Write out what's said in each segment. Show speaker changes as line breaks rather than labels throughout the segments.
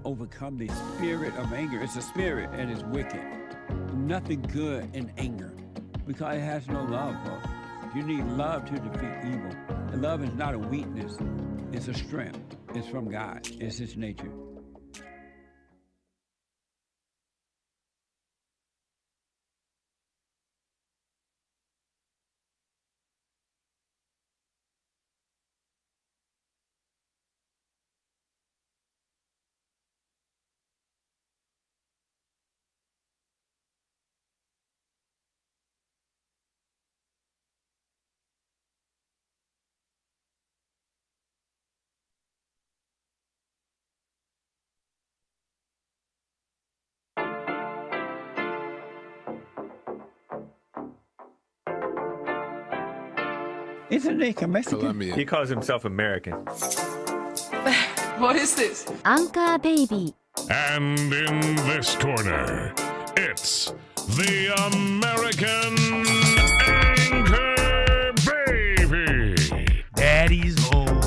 overcome the spirit of anger. It's a spirit and it's wicked. Nothing good in anger because it has no love, folks. You need love to defeat evil. And love is not a weakness. It's a strength. It's from God. It's His nature. Isn't he Mexican?
Colombian.
He calls himself American.
What is this?
Anchor Baby.
And in this corner, it's the American Anchor Baby.
Daddy's home.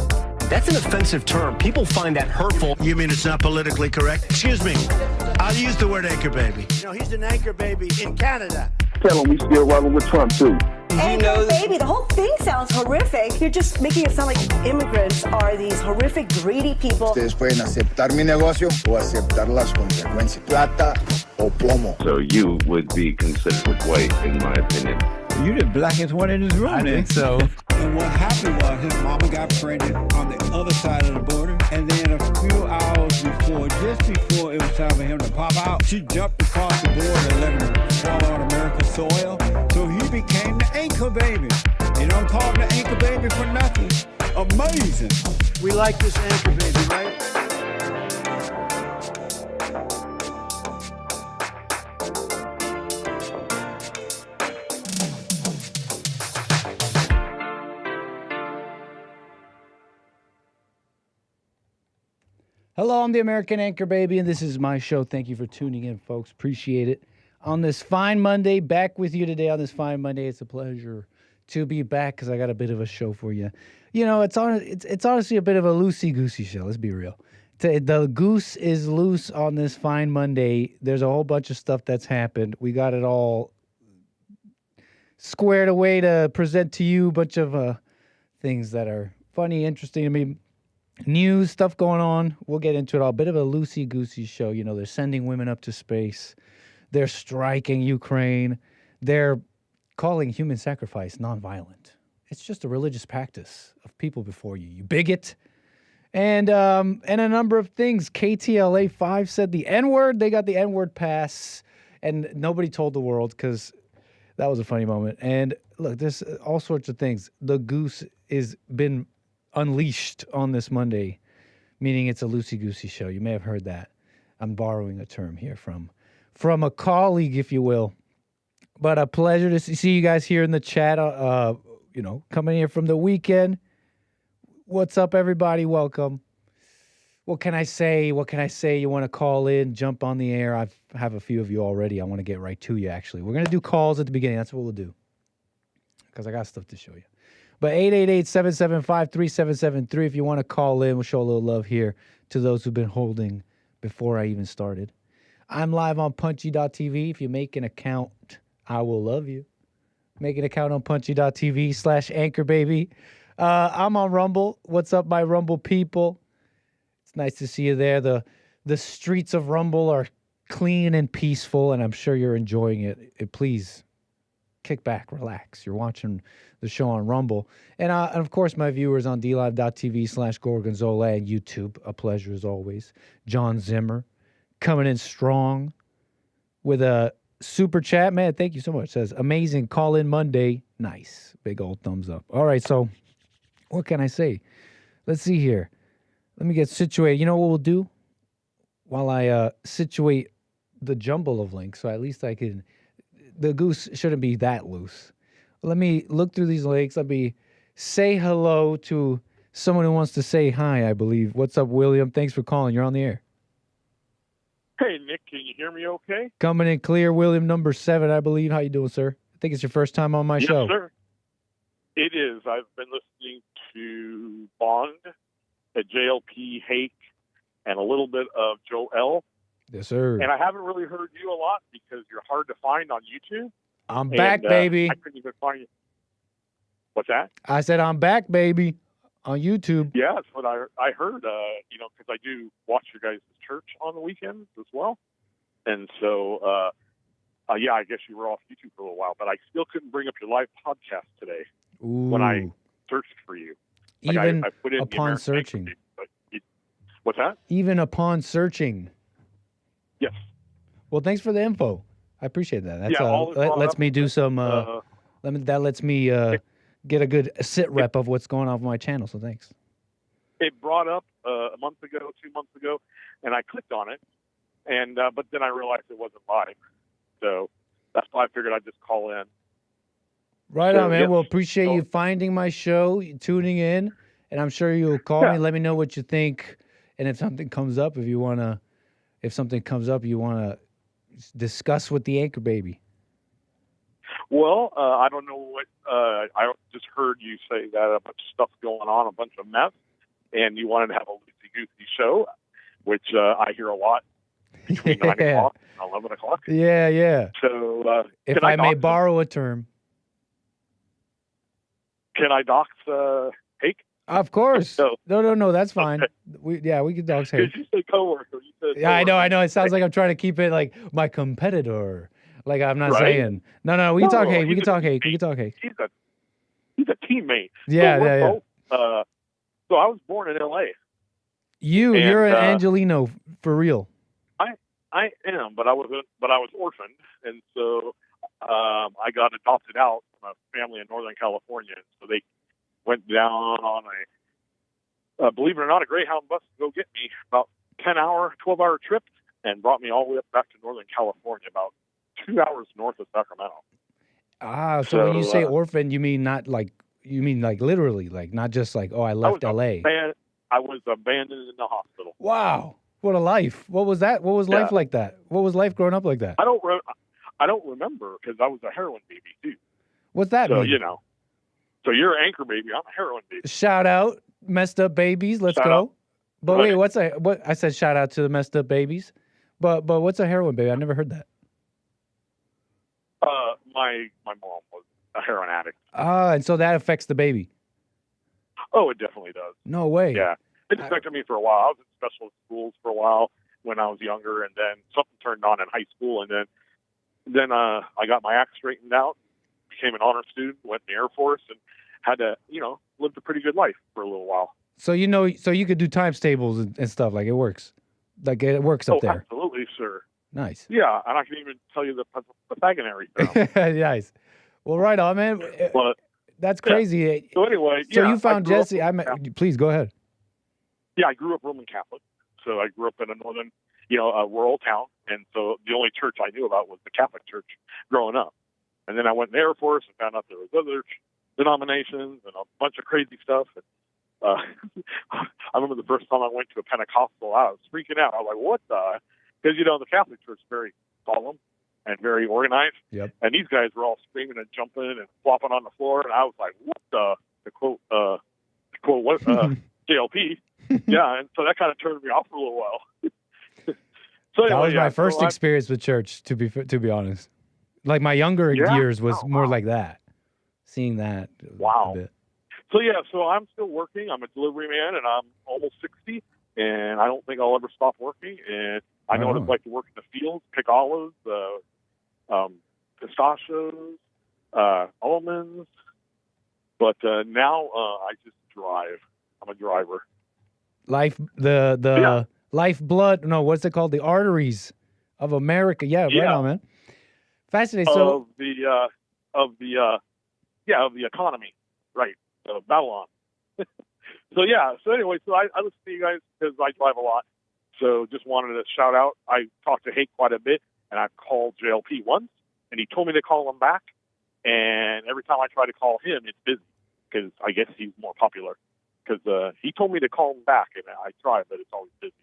That's an offensive term. People find that hurtful.
You mean it's not politically correct? Excuse me. I'll use the word anchor baby. You know, he's an anchor baby in Canada.
Tell him we still rolling with Trump, too.
Anchor baby, the whole thing sounds horrific. You're just making it sound like immigrants are these horrific, greedy people.
Ustedes pueden aceptar mi negocio o aceptar las consecuencias. Plata o plomo.
So you would be considered white, in my opinion.
You the blackest one in this room.
I think so.
And what happened was his mama got pregnant on the other side of the border. And then a few hours before, just before it was time for him to pop out, she jumped across the border and let him fall on American soil. So he became the anchor baby. You don't call him the anchor baby for nothing. Amazing.
We like this anchor baby, right?
Hello, I'm the American Anchor Baby, and this is my show. Thank you for tuning in, folks. Appreciate it. On this fine Monday, back with you today on this fine Monday. It's a pleasure to be back because I got a bit of a show for you. You know, it's honestly a bit of a loosey-goosey show. Let's be real. The goose is loose on this fine Monday. There's a whole bunch of stuff that's happened. We got it all squared away to present to you a bunch of things that are funny, interesting. I mean, news, stuff going on. We'll get into it all. A bit of a loosey-goosey show. You know, they're sending women up to space. They're striking Ukraine. They're calling human sacrifice nonviolent. It's just a religious practice of people before you. You bigot. And a number of things. KTLA 5 said the N-word. They got the N-word pass. And nobody told the world because that was a funny moment. And look, there's all sorts of things. The goose is been unleashed on this Monday, meaning it's a loosey-goosey show. You may have heard that. I'm borrowing a term here from a colleague, if you will. But a pleasure to see you guys here in the chat, coming here from the weekend. What's up, everybody? Welcome. What can I say? You want to call in, jump on the air? I have a few of you already. I want to get right to you, actually. We're going to do calls at the beginning. That's what we'll do because I got stuff to show you. But 888-775-3773 if you want to call in. We'll show a little love here to those who've been holding before I even started. I'm live on punchy.tv. If you make an account, I will love you. Make an account on punchy.tv/anchorbaby. I'm on Rumble. What's up, my Rumble people? It's nice to see you there. The streets of Rumble are clean and peaceful, and I'm sure you're enjoying it. Please kick back, relax. You're watching the show on Rumble. And of course, my viewers on dlive.tv/Gorgonzola and YouTube. A pleasure as always. John Zimmer coming in strong with a super chat. Man, thank you so much. Says, amazing call in Monday. Nice. Big old thumbs up. All right, so what can I say? Let's see here. Let me get situated. You know what we'll do? While I situate the jumble of links, so at least I can... The goose shouldn't be that loose. Let me look through these links. Let me say hello to someone who wants to say hi, I believe. What's up, William? Thanks for calling. You're on the air.
Hey, Nick, can you hear me okay?
Coming in clear, William, number 7, I believe. How you doing, sir? I think it's your first time on my show.
Yes, sir. It is. I've been listening to Bond, at JLP Hake, and a little bit of Joel.
Yes, sir.
And I haven't really heard you a lot because you're hard to find on YouTube.
I'm back, baby.
I couldn't even find you. What's that?
I said I'm back, baby, on YouTube.
Yeah, that's what I heard, because I do watch your guys' church on the weekends as well. And so, I guess you were off YouTube for a little while, but I still couldn't bring up your live podcast today when I searched for you. Like
Even
I put in
upon searching.
What's that?
Even upon searching.
Yes.
Well, thanks for the info. I appreciate that. That's lets me do some. That lets me get a good sit rep of what's going on with my channel. So thanks.
It brought up a month ago, 2 months ago, and I clicked on it, and but then I realized it wasn't live, so that's why I figured I'd just call in.
Right on, man. Yes. Well, appreciate you finding my show, tuning in, and I'm sure you'll call me. Let me know what you think, and if something comes up, you wanna discuss with the anchor baby.
Well, I don't know what. I just heard you say that a bunch of stuff's going on, a bunch of mess, and you wanted to have a loosey-goosey show, which I hear a lot between 9 o'clock and 11 o'clock.
Yeah, yeah.
So,
if I may borrow a term.
Can I dox Hake?
Of course. No, that's fine. Okay. We can dox Hake.
You say coworker. You said
yeah, I know. It sounds like I'm trying to keep it like my competitor. Like I'm not saying. No. We can talk Hake. We can talk Hake.
He's a teammate.
Yeah.
So I was born in L.A.
You're an Angelino for real.
I am, but I was orphaned, and so I got adopted out from a family in Northern California. So they went down on a believe it or not, a Greyhound bus to go get me, about 12-hour trip, and brought me all the way up back to Northern California, about 2 hours north of Sacramento.
So when you say orphan, you mean literally, like not just like, I left LA.
I was abandoned in the hospital.
Wow. What a life. What was that? What was life like that? What was life growing up like that?
I don't remember because I was a heroin baby too.
What's that mean?
So you're an anchor baby. I'm a heroin baby.
Shout out messed up babies. Let's go. But wait, what I said shout out to the messed up babies. But what's a heroin baby? I never heard that.
My mom was a heroin addict.
And so that affects the baby.
Oh, it definitely does.
No way.
Yeah. It affected me for a while. I was in special schools for a while when I was younger, and then something turned on in high school, and then I got my act straightened out, became an honor student, went in the Air Force, and had to, lived a pretty good life for a little while.
So so you could do times tables and stuff, like it works. Like it works up there.
Absolutely, sir.
Nice.
Yeah, and I can even tell you the Pythagorean
theorem. Nice. Well, right on, man.
But,
that's crazy.
Yeah. So anyway,
you found Jesse. Please go ahead.
Yeah, I grew up Roman Catholic. So I grew up in a northern, a rural town. And so the only church I knew about was the Catholic Church growing up. And then I went in the Air Force and found out there was other denominations and a bunch of crazy stuff. And, I remember the first time I went to a Pentecostal, I was freaking out. I was like, what the? Because, the Catholic Church is very solemn and very organized.
Yep.
And these guys were all screaming and jumping and flopping on the floor. And I was like, what the? To quote what? JLP. Yeah. And so that kind of turned me off for a little while. So
that was my first experience with church, to be honest. Like my younger years was more like that. Seeing that.
Wow.
A bit.
So I'm still working. I'm a delivery man, and I'm almost 60, and I don't think I'll ever stop working. And I know what it's like to work in the fields, pick olives, pistachios, almonds. But now I just drive. I'm a driver.
The lifeblood. No, what's it called? The arteries of America. Yeah, right on, man. Fascinating.
Of the economy, right? Babylon. So anyway, I listen to you guys because I drive a lot. So just wanted to shout out. I talked to Hake quite a bit, and I've called JLP once, and he told me to call him back. And every time I try to call him, it's busy because I guess he's more popular. Because he told me to call him back, and I try, but it's always busy.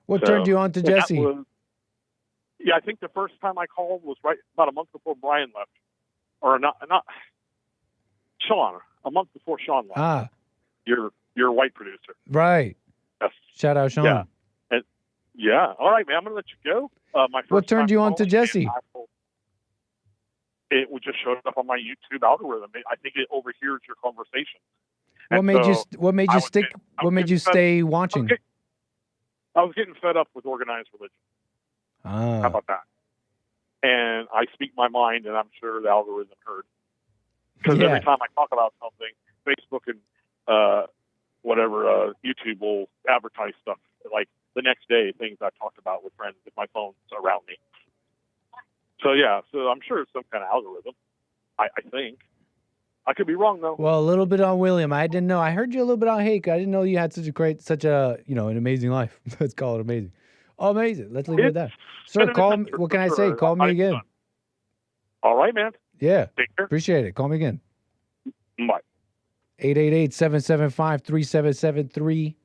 What turned you on to Jesse?
I think the first time I called was right about a month before Brian left, or not Sean. A month before Sean left.
Ah,
your white producer.
Right.
Yes.
Shout out, Sean.
Yeah. And, yeah. All right, man. I'm going to let you go. My first
What turned
time
you on to
calling,
Jesse?
It would just showed up on my YouTube algorithm. I think it overhears your conversation.
What made you stay watching?
I was getting fed up with organized religion. How about that? And I speak my mind, and I'm sure the algorithm heard. Because every time I talk about something, Facebook and YouTube will advertise stuff like the next day, things I talked about with friends if my phone's around me. So I'm sure it's some kind of algorithm. I think. I could be wrong though.
Well, a little bit on William. I didn't know. I heard you a little bit on Hake. I didn't know you had such a an amazing life. Let's call it amazing. Oh, amazing. Let's leave it at that. Sir, call me. What can I say? Call me again.
All right, man.
Yeah.
Take care.
Appreciate it. Call me again.
Bye.
888-775-3773.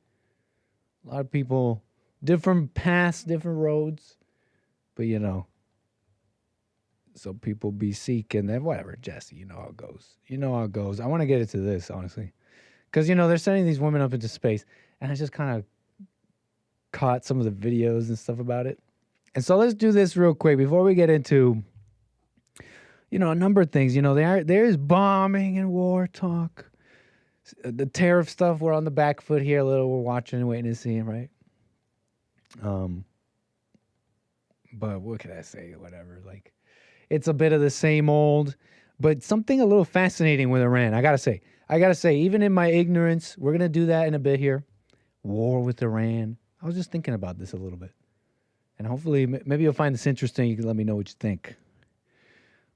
A lot of people, different paths, different roads. But, so people be seeking that, whatever, Jesse, you know how it goes. You know how it goes. I want to get into this, honestly. Because, they're sending these women up into space. And I just kind of caught some of the videos and stuff about it. And so let's do this real quick before we get into, a number of things. There is bombing and war talk. The tariff stuff, we're on the back foot here a little. We're watching and waiting to see, right? But what can I say? Whatever. It's a bit of the same old, but something a little fascinating with Iran. I gotta say, even in my ignorance, we're gonna do that in a bit here. War with Iran. I was just thinking about this a little bit. And hopefully, maybe you'll find this interesting. You can let me know what you think.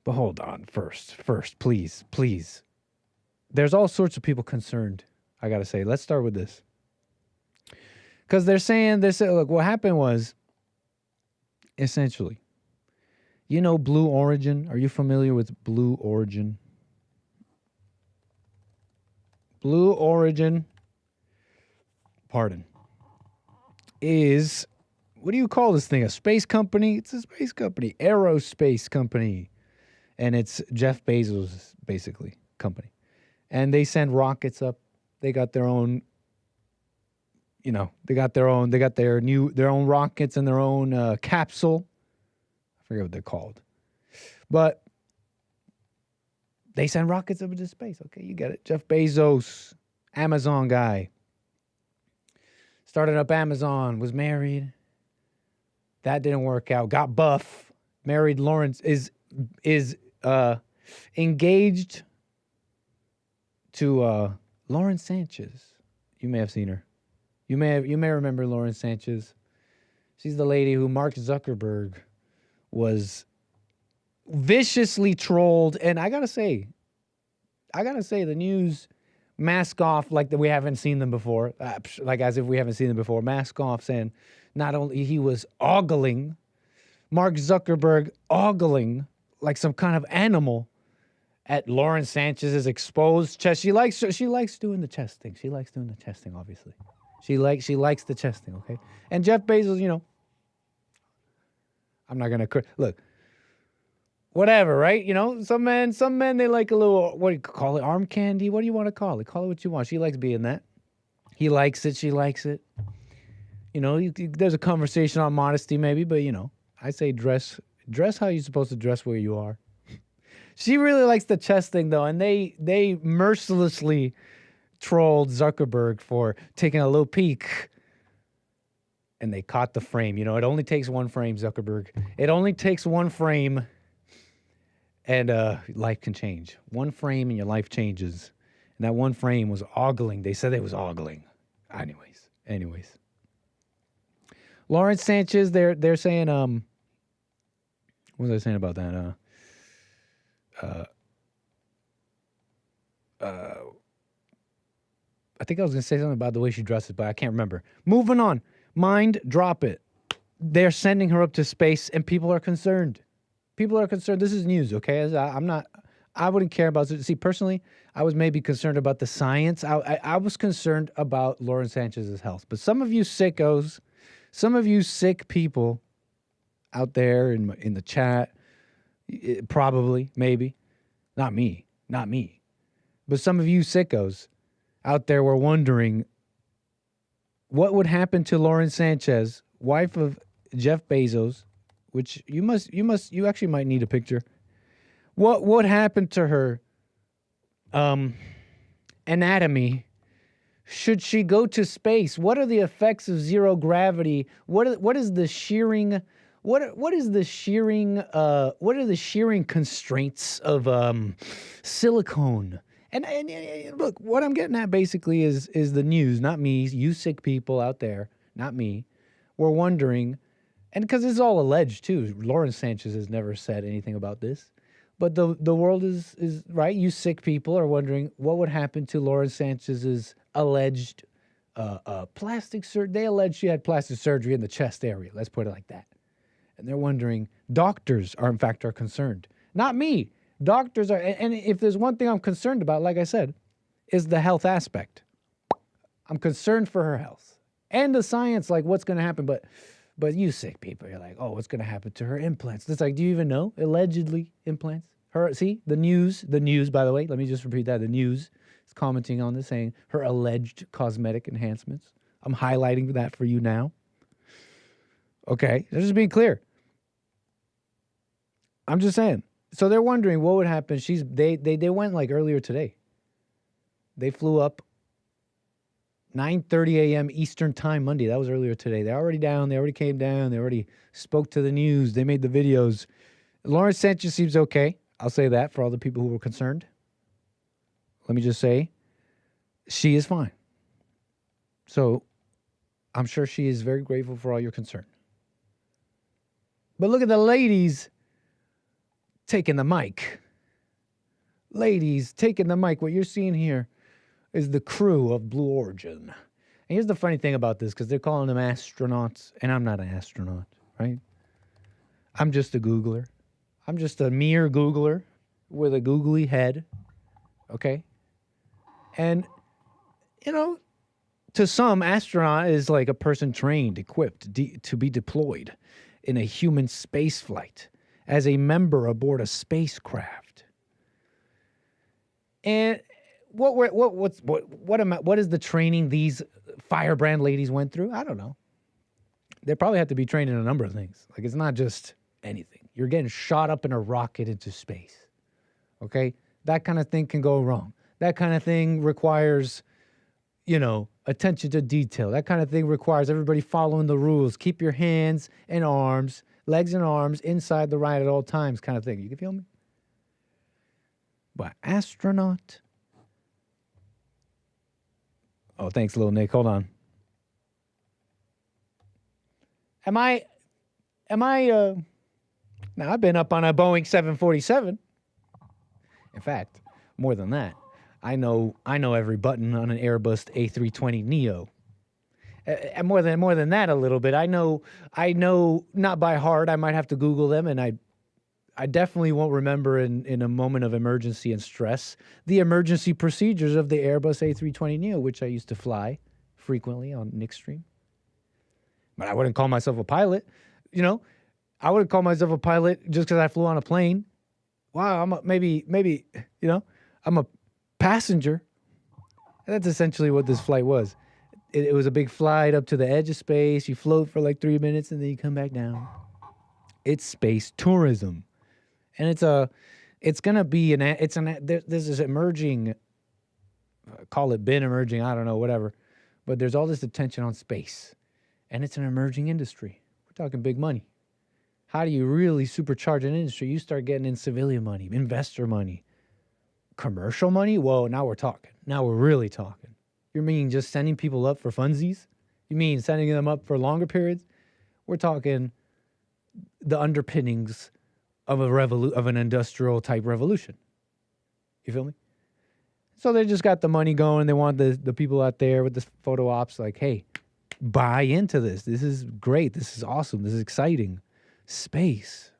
But hold on. First, please. There's all sorts of people concerned, I got to say. Let's start with this. Because they're saying, look, what happened was, essentially, Blue Origin? Are you familiar with Blue Origin? Blue Origin, is, what do you call this thing? A space company? It's a space company. Aerospace company. And it's Jeff Bezos' basically company. And they send rockets up. They got their own, they got their own rockets and their own capsule. I forget what they're called. But they send rockets up into space. Okay, you get it. Jeff Bezos, Amazon guy. Started up Amazon, was married. That didn't work out. Got buff. Married Lawrence, is engaged to Lauren Sanchez. You may have seen her. You may remember Lauren Sanchez. She's the lady who Mark Zuckerberg was viciously trolled, and I gotta say, the news mask off like that we haven't seen them before, like as if we haven't seen them before. Mask off, saying not only he was ogling, Mark Zuckerberg ogling like some kind of animal at Lauren Sanchez's exposed chest. She likes doing the chest thing. She likes doing the chest thing, obviously. She likes the chest thing, okay? And Jeff Bezos, I'm not gonna look. Whatever, right? Some men they like a little, what do you call it? Arm candy? What do you want to call it? Call it what you want. She likes being that. He likes it. She likes it. There's a conversation on modesty, maybe, but I say dress how you're supposed to dress where you are. She really likes the chest thing, though, and they mercilessly trolled Zuckerberg for taking a little peek, and they caught the frame. It only takes one frame, Zuckerberg. It only takes one frame, and life can change. One frame and your life changes, and that one frame was ogling. They said it was ogling. Anyways. Lawrence Sanchez, they're saying, what was I saying about that? I think I was going to say something about the way she dresses, but I can't remember. Moving on. Mind, drop it. They're sending her up to space, and people are concerned. This is news, okay? I wouldn't care about it. See, personally, I was maybe concerned about the science. I was concerned about Lauren Sanchez's health. But some of you sickos, some of you sick people out there in the chat, probably, maybe, not me, but some of you sickos out there were wondering what would happen to Lauren Sanchez, wife of Jeff Bezos, which you actually might need a picture. What happened to her anatomy? Should she go to space? What are the effects of zero gravity? What is the shearing? What are the shearing constraints of silicone? And look, what I'm getting at basically is the news, not me. You sick people out there, not me. We're wondering, and because it's all alleged too. Lauren Sanchez has never said anything about this, but the world is right. You sick people are wondering what would happen to Lauren Sanchez's alleged plastic surgery. They allege she had plastic surgery in the chest area. Let's put it like that. And they're wondering, doctors are concerned. Not me. Doctors are, and if there's one thing I'm concerned about, like I said, is the health aspect. I'm concerned for her health. And the science, like what's going to happen. But you sick people, you're like, oh, what's going to happen to her implants? It's like, do you even know? Allegedly implants. See, the news, by the way, let me just repeat that. The news is commenting on this, saying her alleged cosmetic enhancements. I'm highlighting that for you now. Okay, just being clear. I'm just saying. So they're wondering what would happen. They went like earlier today. They flew up 9:30 a.m. Eastern time Monday. That was earlier today. They're already down. They already came down. They already spoke to the news. They made the videos. Lauren Sanchez seems okay. I'll say that for all the people who were concerned. Let me just say, she is fine. So I'm sure she is very grateful for all your concern. But look at the ladies taking the mic. Ladies taking the mic. What you're seeing here is the crew of Blue Origin. And here's the funny thing about this, because they're calling them astronauts, and I'm not an astronaut, right? I'm just a Googler. I'm just a mere Googler with a googly head, okay? And, to some, astronaut is like a person trained, equipped to be deployed in a human space flight as a member aboard a spacecraft. And what is the training these firebrand ladies went through? I don't know. They probably have to be trained in a number of things. Like, it's not just anything. You're getting shot up in a rocket into space. Okay? That kind of thing can go wrong. That kind of thing requires, attention to detail. That kind of thing requires everybody following the rules. Keep your hands and arms, legs and arms inside the ride at all times, kind of thing. You can feel me? But astronaut? Oh, thanks, little Nick. Hold on. Now, I've been up on a Boeing 747. In fact, more than that. I know every button on an Airbus A320neo. And more than that a little bit. I know not by heart. I might have to Google them, and I definitely won't remember in a moment of emergency and stress the emergency procedures of the Airbus A320neo, which I used to fly frequently on Nickstream. But I wouldn't call myself a pilot. I wouldn't call myself a pilot just because I flew on a plane. Wow, maybe, I'm a passenger. And that's essentially what this flight was. It was a big flight up to the edge of space. You float for like 3 minutes and then you come back down. It's space tourism. And there's this emerging, call it been emerging, I don't know, whatever. But there's all this attention on space. And it's an emerging industry. We're talking big money. How do you really supercharge an industry? You start getting in civilian money, investor money, commercial money. Whoa, now we're talking. Now we're really talking. You mean just sending people up for funsies? You mean sending them up for longer periods? We're talking the underpinnings of an industrial type revolution. You feel me? So they just got the money going. They want the people out there with the photo ops like, hey, buy into this. This is great. This is awesome. This is exciting. Space.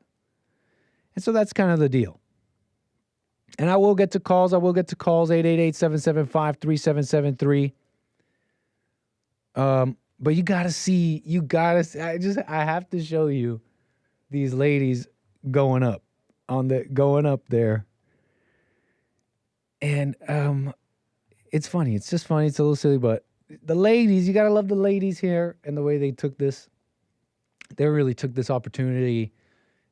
And so that's kind of the deal. And I will get to calls. 888-775-3773. But you got to see, I have to show you these ladies going up there. And it's funny. It's just funny. It's a little silly, but the ladies, you got to love the ladies here and the way they took this. They really took this opportunity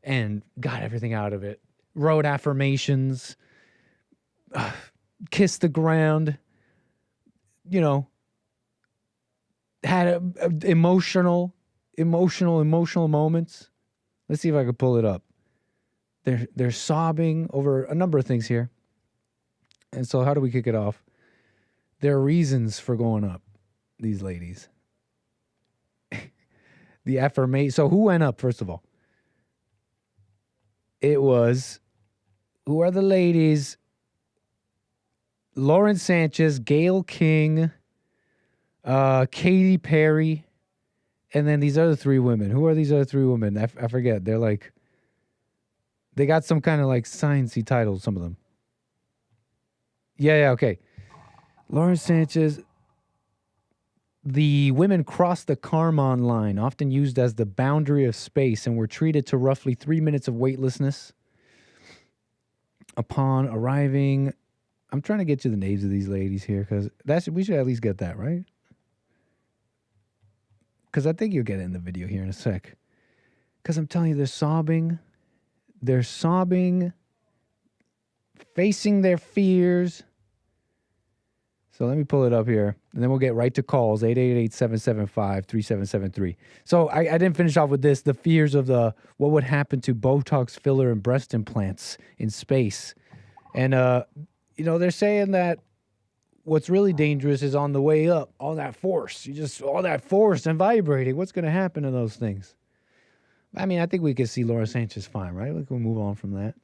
and got everything out of it. Wrote affirmations, kissed the ground, you know, had emotional moments. Let's see if I can pull it up. They're sobbing over a number of things here. And so how do we kick it off? There are reasons for going up, these ladies. The affirmation. So who went up, first of all? It was, who are the ladies? Lauren Sanchez, Gayle King, Katy Perry, and then these other three women. Who are these other three women? I forget. They're like, they got some kind of like sciencey titles, some of them. Yeah, okay. Lauren Sanchez, the women crossed the Kármán line, often used as the boundary of space, and were treated to roughly 3 minutes of weightlessness. Upon arriving, I'm trying to get you the names of these ladies here, because we should at least get that, right? Because I think you'll get it in the video here in a sec. Because I'm telling you, they're sobbing. They're sobbing, facing their fears. So let me pull it up here, and then we'll get right to calls, 888-775-3773. So I didn't finish off with this, the fears of what would happen to Botox filler and breast implants in space. And, they're saying that what's really dangerous is on the way up, all that force. All that force and vibrating. What's going to happen to those things? I mean, I think we could see Laura Sanchez fine, right? We can move on from that.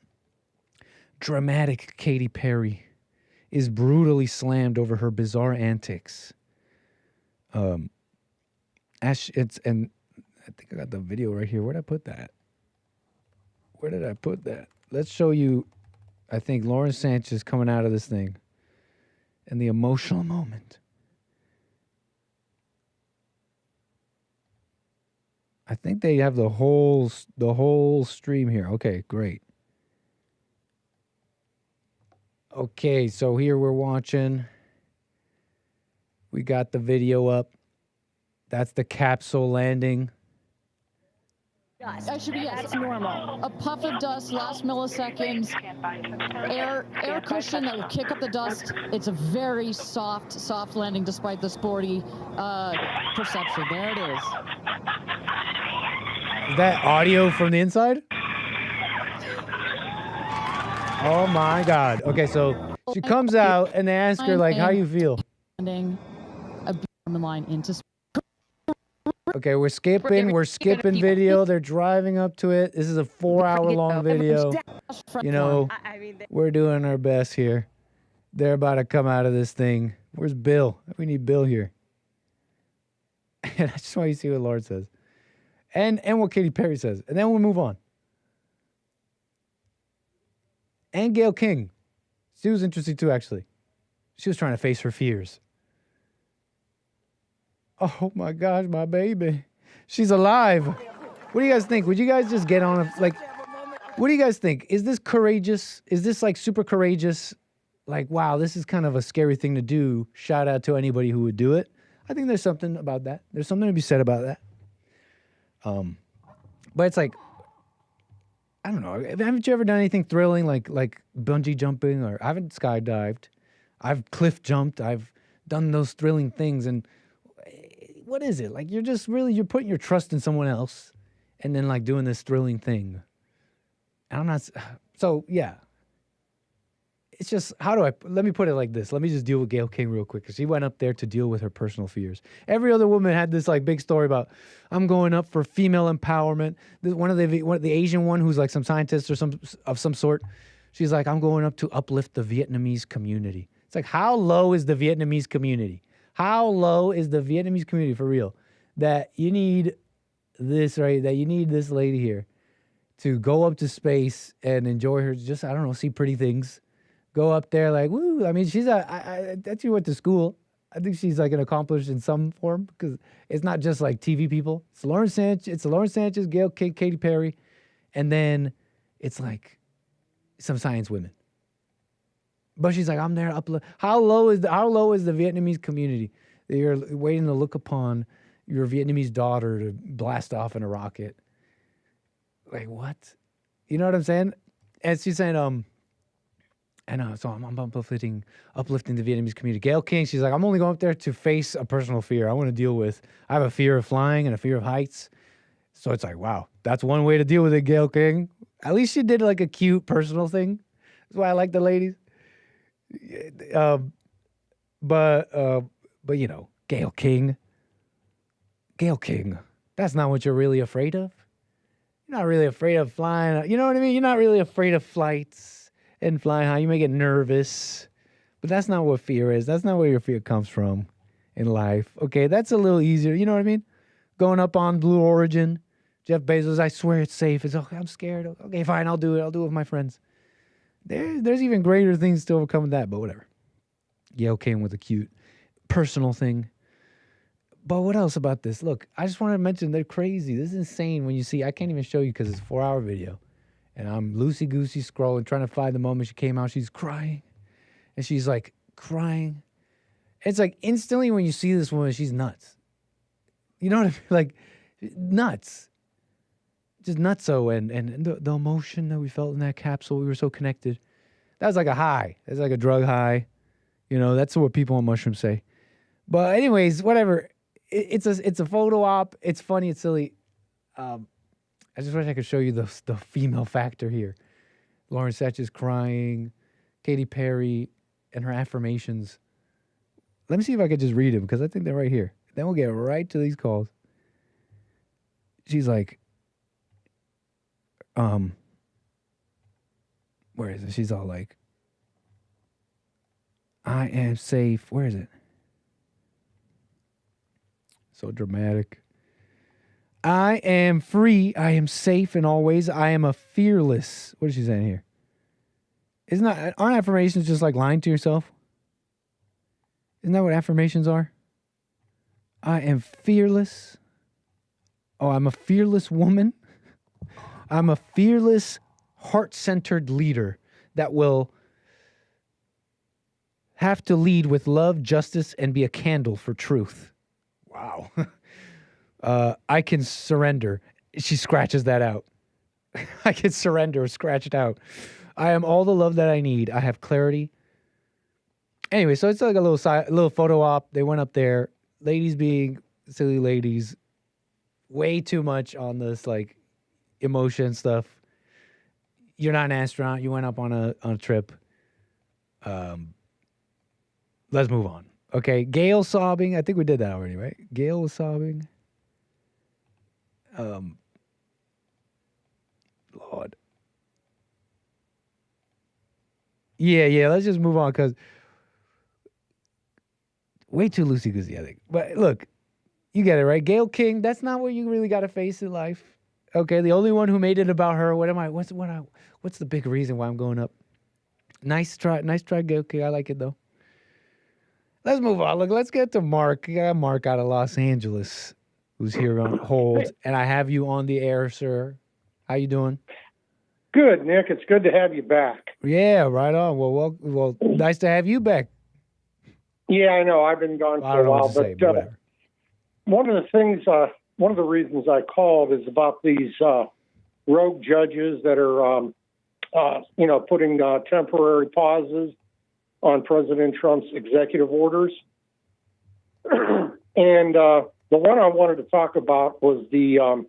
Dramatic Katy Perry is brutally slammed over her bizarre antics. And I think I got the video right here. Where'd I put that? Let's show you, I think, Lauren Sanchez coming out of this thing and the emotional moment. I think they have the whole stream here. Okay, great. Okay, so here we're watching. We got the video up. That's the capsule landing.
That should be normal. A puff of dust, last milliseconds, air cushion that will kick up the dust. It's a very soft landing despite the sporty perception. There it is.
Is that audio from the inside? Oh my God. Okay, so she comes out and they ask her, like, how you feel?
Landing a line into.
Okay, we're skipping video. They're driving up to it. This is a 4-hour-long video. You know, we're doing our best here. They're about to come out of this thing. Where's Bill? We need Bill here. And I just want you to see what Lauren says. And what Katy Perry says. And then we'll move on. And Gayle King. She was interesting too, actually. She was trying to face her fears. Oh my gosh, my baby. She's alive. What do you guys think? Would you guys just get on what do you guys think? Is this courageous? Is this like super courageous? Like, wow, this is kind of a scary thing to do. Shout out to anybody who would do it. I think there's something about that. There's something to be said about that. But it's like, I don't know. Haven't you ever done anything thrilling like bungee jumping, or I haven't skydived. I've cliff jumped. I've done those thrilling things. And what is it? Like, you're putting your trust in someone else and then like doing this thrilling thing. And I'm not, so yeah. It's just, let me put it like this. Let me just deal with Gayle King real quick, because she went up there to deal with her personal fears. Every other woman had this like big story about, I'm going up for female empowerment. One of the Asian one who's like some scientist or some sort. She's like, I'm going up to uplift the Vietnamese community. It's like, how low is the Vietnamese community? How low is the Vietnamese community for real? That you need this, right? That you need this lady here to go up to space and enjoy her, just, I don't know, see pretty things. Go up there like, woo. I mean, she's she went to school. I think she's like an accomplished in some form, because it's not just like TV people. It's Lauren Sanchez, Gayle King, Katy Perry, and then it's like some science women. But she's like, I'm there. How low is the Vietnamese community You're waiting to look upon your Vietnamese daughter to blast off in a rocket. Like, what? You know what I'm saying? And she's saying, so I'm uplifting the Vietnamese community. Gail King, she's like, I'm only going up there to face a personal fear I want to deal with. I have a fear of flying and a fear of heights. So it's like, wow, that's one way to deal with it, Gail King. At least she did like a cute personal thing. That's why I like the ladies. But you know, Gail King, that's not what you're really afraid of. You're not really afraid of flying. You know what I mean? You're not really afraid of flights and flying high. You may get nervous, but that's not what fear is. That's not where your fear comes from in life. Okay, that's a little easier. You know what I mean? Going up on Blue Origin, Jeff Bezos, I swear it's safe. It's okay, I'm scared. Okay, fine, I'll do it. I'll do it with my friends. There's even greater things to overcome with that, but whatever. Yale came with a cute personal thing. But what else about this? Look, I just wanted to mention they're crazy. This is insane when you see, I can't even show you because it's a 4-hour video. And I'm loosey-goosey scrolling, trying to find the moment she came out. She's crying. And she's like crying. It's like instantly when you see this woman, she's nuts. You know what I mean? Like nuts. Just nutso. And the emotion that we felt in that capsule, we were so connected. That was like a high. It's like a drug high. You know, that's what people on mushrooms say. But anyways, whatever. It's a photo op. It's funny. It's silly. I just wish I could show you the female factor here. Lauren Satch is crying. Katy Perry and her affirmations. Let me see if I could just read them because I think they're right here. Then we'll get right to these calls. She's like, where is it? She's all like, I am safe. Where is it? So dramatic. I am free. I am safe in all ways. I am a fearless. What is she saying here? Aren't affirmations just like lying to yourself? Isn't that what affirmations are? I am fearless. Oh, I'm a fearless woman. I'm a fearless, heart-centered leader that will have to lead with love, justice, and be a candle for truth. Wow. I can surrender. She scratches that out. I can surrender, scratch it out. I am all the love that I need. I have clarity. Anyway, so it's like a little photo op. They went up there. Ladies being silly ladies. Way too much on this like emotion stuff. You're not an astronaut. You went up on a trip. Let's move on. Okay, Gail sobbing. I think we did that already, right? Gail was sobbing. Lord. Yeah, let's just move on because way too loosey-goosey, I think. But look, you get it, right? Gail King, that's not what you really got to face in life. Okay, the only one who made it about her. What's the big reason why I'm going up? Nice try, Gail King. I like it, though. Let's move on. Look, let's get to Mark. I got Mark out of Los Angeles, who's here on hold, and I have you on the air, sir. How you doing?
Good, Nick. It's good to have you back.
Yeah, right on. Well, nice to have you back.
Yeah, I know. I've been gone for a while, but one of the reasons I called is about these rogue judges that are, putting temporary pauses on President Trump's executive orders. And the one I wanted to talk about was the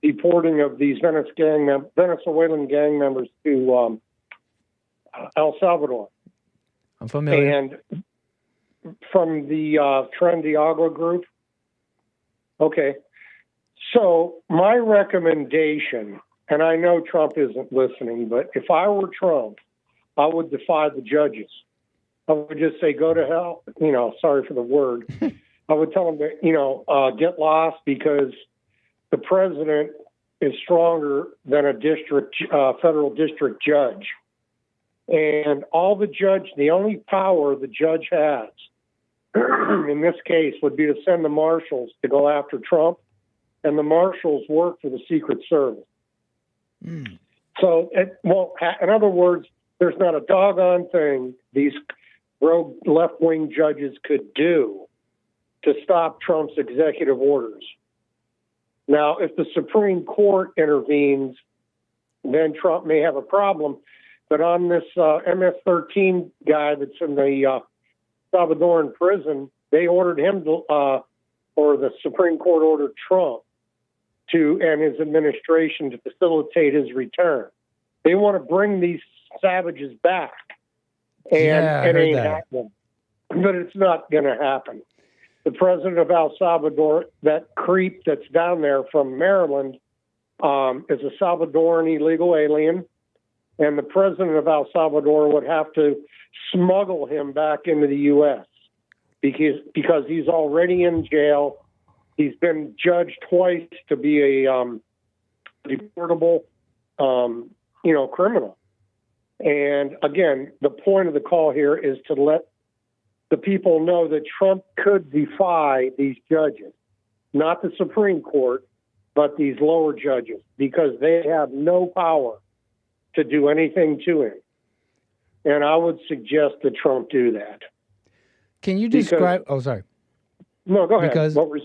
deporting of these Venezuelan gang members to El Salvador.
I'm familiar.
And from the Tren de Agua group. Okay. So my recommendation, and I know Trump isn't listening, but if I were Trump, I would defy the judges. I would just say, go to hell. Sorry for the word. I would tell them to, get lost because the president is stronger than a federal district judge. And the only power the judge has in this case would be to send the marshals to go after Trump. And the marshals work for the Secret Service. Mm. So, in other words, there's not a doggone thing these rogue left-wing judges could do to stop Trump's executive orders. Now, if the Supreme Court intervenes, then Trump may have a problem. But on this MS-13 guy that's in the Salvadoran prison, they ordered him to, or the Supreme Court ordered Trump and his administration to facilitate his return. They want to bring these savages back, and it ain't happening. But it's not going to happen. The president of El Salvador, that creep that's down there from Maryland, is a Salvadoran illegal alien, and the president of El Salvador would have to smuggle him back into the U.S. because he's already in jail. He's been judged twice to be a deportable, criminal. And again, the point of the call here is to let the people know that Trump could defy these judges, not the Supreme Court, but these lower judges, because they have no power to do anything to him. And I would suggest that Trump do that.
Can you describe? Sorry.
No, go ahead.
Because
what was?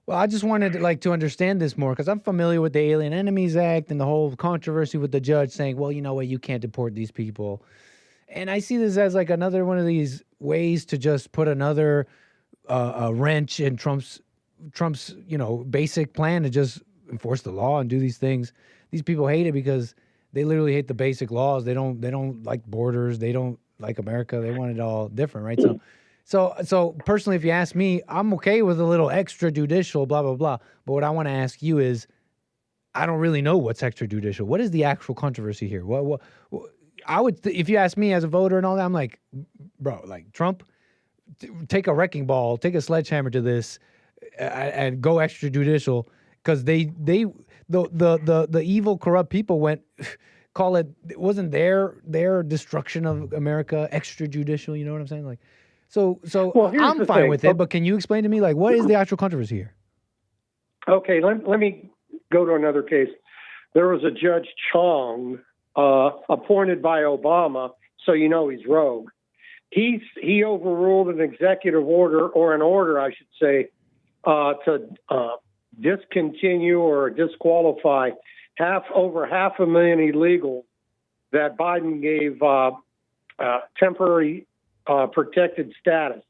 Well, I just wanted to understand this more because I'm familiar with the Alien Enemies Act and the whole controversy with the judge saying, well, you know what, you can't deport these people. And I see this as like another one of these ways to just put another wrench in Trump's basic plan to just enforce the law and do these things. These people hate it because they literally hate the basic laws. They don't like borders. They don't like America. They want it all different, right? So personally, if you ask me, I'm okay with a little extrajudicial, blah, blah, blah. But what I want to ask you is, I don't really know what's extrajudicial. What is the actual controversy here? What I would, if you ask me as a voter and all that, I'm like, bro, like Trump, take a wrecking ball, take a sledgehammer to this, and go extrajudicial, because the evil, corrupt people went, call it wasn't their destruction of America extrajudicial. You know what I'm saying? Like, so I'm fine with it. But can you explain to me, like, what is the actual controversy here?
Okay, let me go to another case. There was a Judge Chong appointed by Obama, so you know he's rogue. He overruled an executive order, or an order, I should say, to discontinue or disqualify over 500,000 illegals that Biden gave temporary protected status.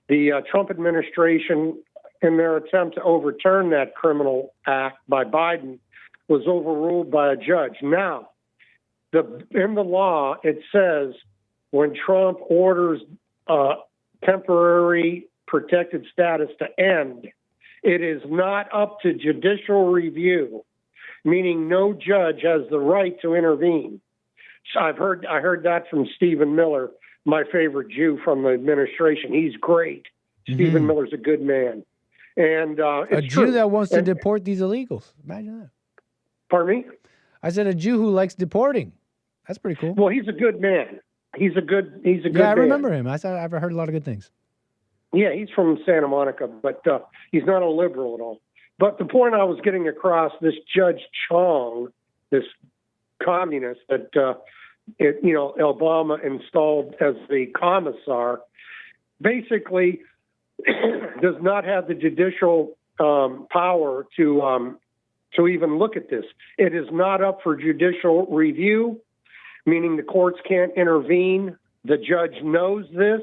The Trump administration, in their attempt to overturn that criminal act by Biden, was overruled by a judge. Now, in the law, it says when Trump orders temporary protected status to end, it is not up to judicial review, meaning no judge has the right to intervene. So I heard that from Stephen Miller, my favorite Jew from the administration. He's great. Mm-hmm. Stephen Miller's a good man. And
a Jew that wants to deport these illegals. Imagine that.
Pardon me?
I said a Jew who likes deporting. That's pretty cool.
Well, he's a good man. He's a good
Yeah, I
man.
remember him. I've heard a lot of good things.
Yeah, he's from Santa Monica, but he's not a liberal at all. But the point I was getting across, this Judge Chong, this communist that Obama installed as the commissar, basically does not have the judicial power to even look at this. It is not up for judicial review, meaning the courts can't intervene. The judge knows this.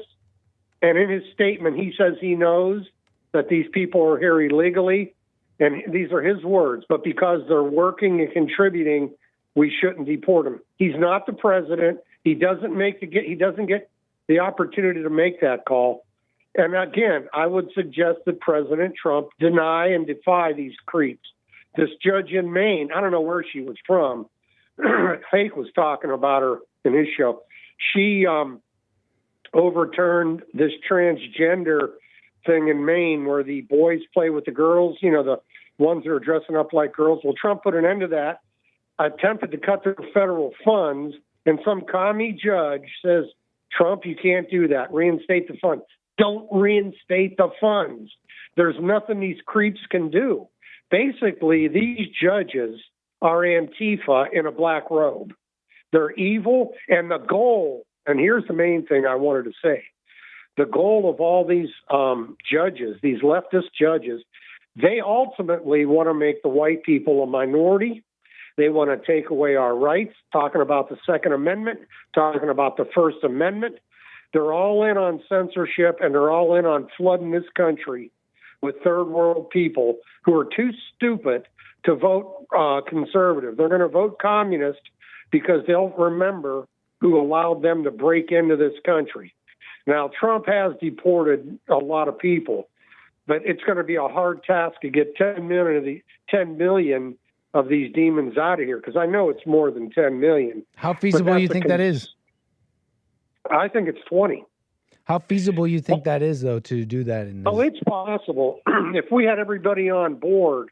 And in his statement, he says he knows that these people are here illegally. And these are his words. But because they're working and contributing, we shouldn't deport them. He's not the president. He doesn't get the opportunity to make that call. And again, I would suggest that President Trump deny and defy these creeps. This judge in Maine, I don't know where she was from. Fake was talking about her in his show. She overturned this transgender thing in Maine where the boys play with the girls, the ones that are dressing up like girls. Well, Trump put an end to that, attempted to cut their federal funds, and some commie judge says, Trump, you can't do that. Reinstate the funds. Don't reinstate the funds. There's nothing these creeps can do. Basically, these judges are Antifa in a black robe. They're evil, and the goal, and here's the main thing I wanted to say, the goal of all these judges, these leftist judges, they ultimately want to make the white people a minority. They want to take away our rights, talking about the Second Amendment, talking about the First Amendment. They're all in on censorship, and they're all in on flooding this country with third world people who are too stupid to vote conservative. They're going to vote communist because they'll remember who allowed them to break into this country. Now, Trump has deported a lot of people, but it's going to be a hard task to get 10 million of these demons out of here, because I know it's more than 10 million.
How feasible do you think that is?
I think it's 20.
How feasible you think that is, though, to do that?
It's possible. If we had everybody on board,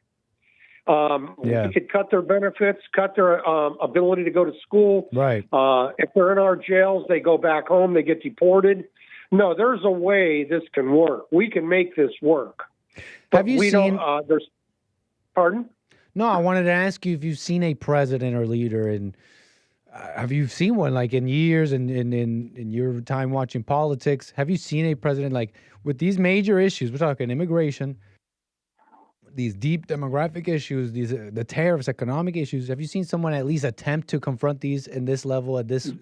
we could cut their benefits, cut their ability to go to school.
Right.
If they're in our jails, they go back home, they get deported. No, there's a way this can work. We can make this work. But
Have you seen?
Pardon?
No, I wanted to ask you if you've seen a president or leader, and have you seen one like in years and in your time watching politics? Have you seen a president like with these major issues? We're talking immigration, these deep demographic issues, these the tariffs, economic issues. Have you seen someone at least attempt to confront these in this level, in this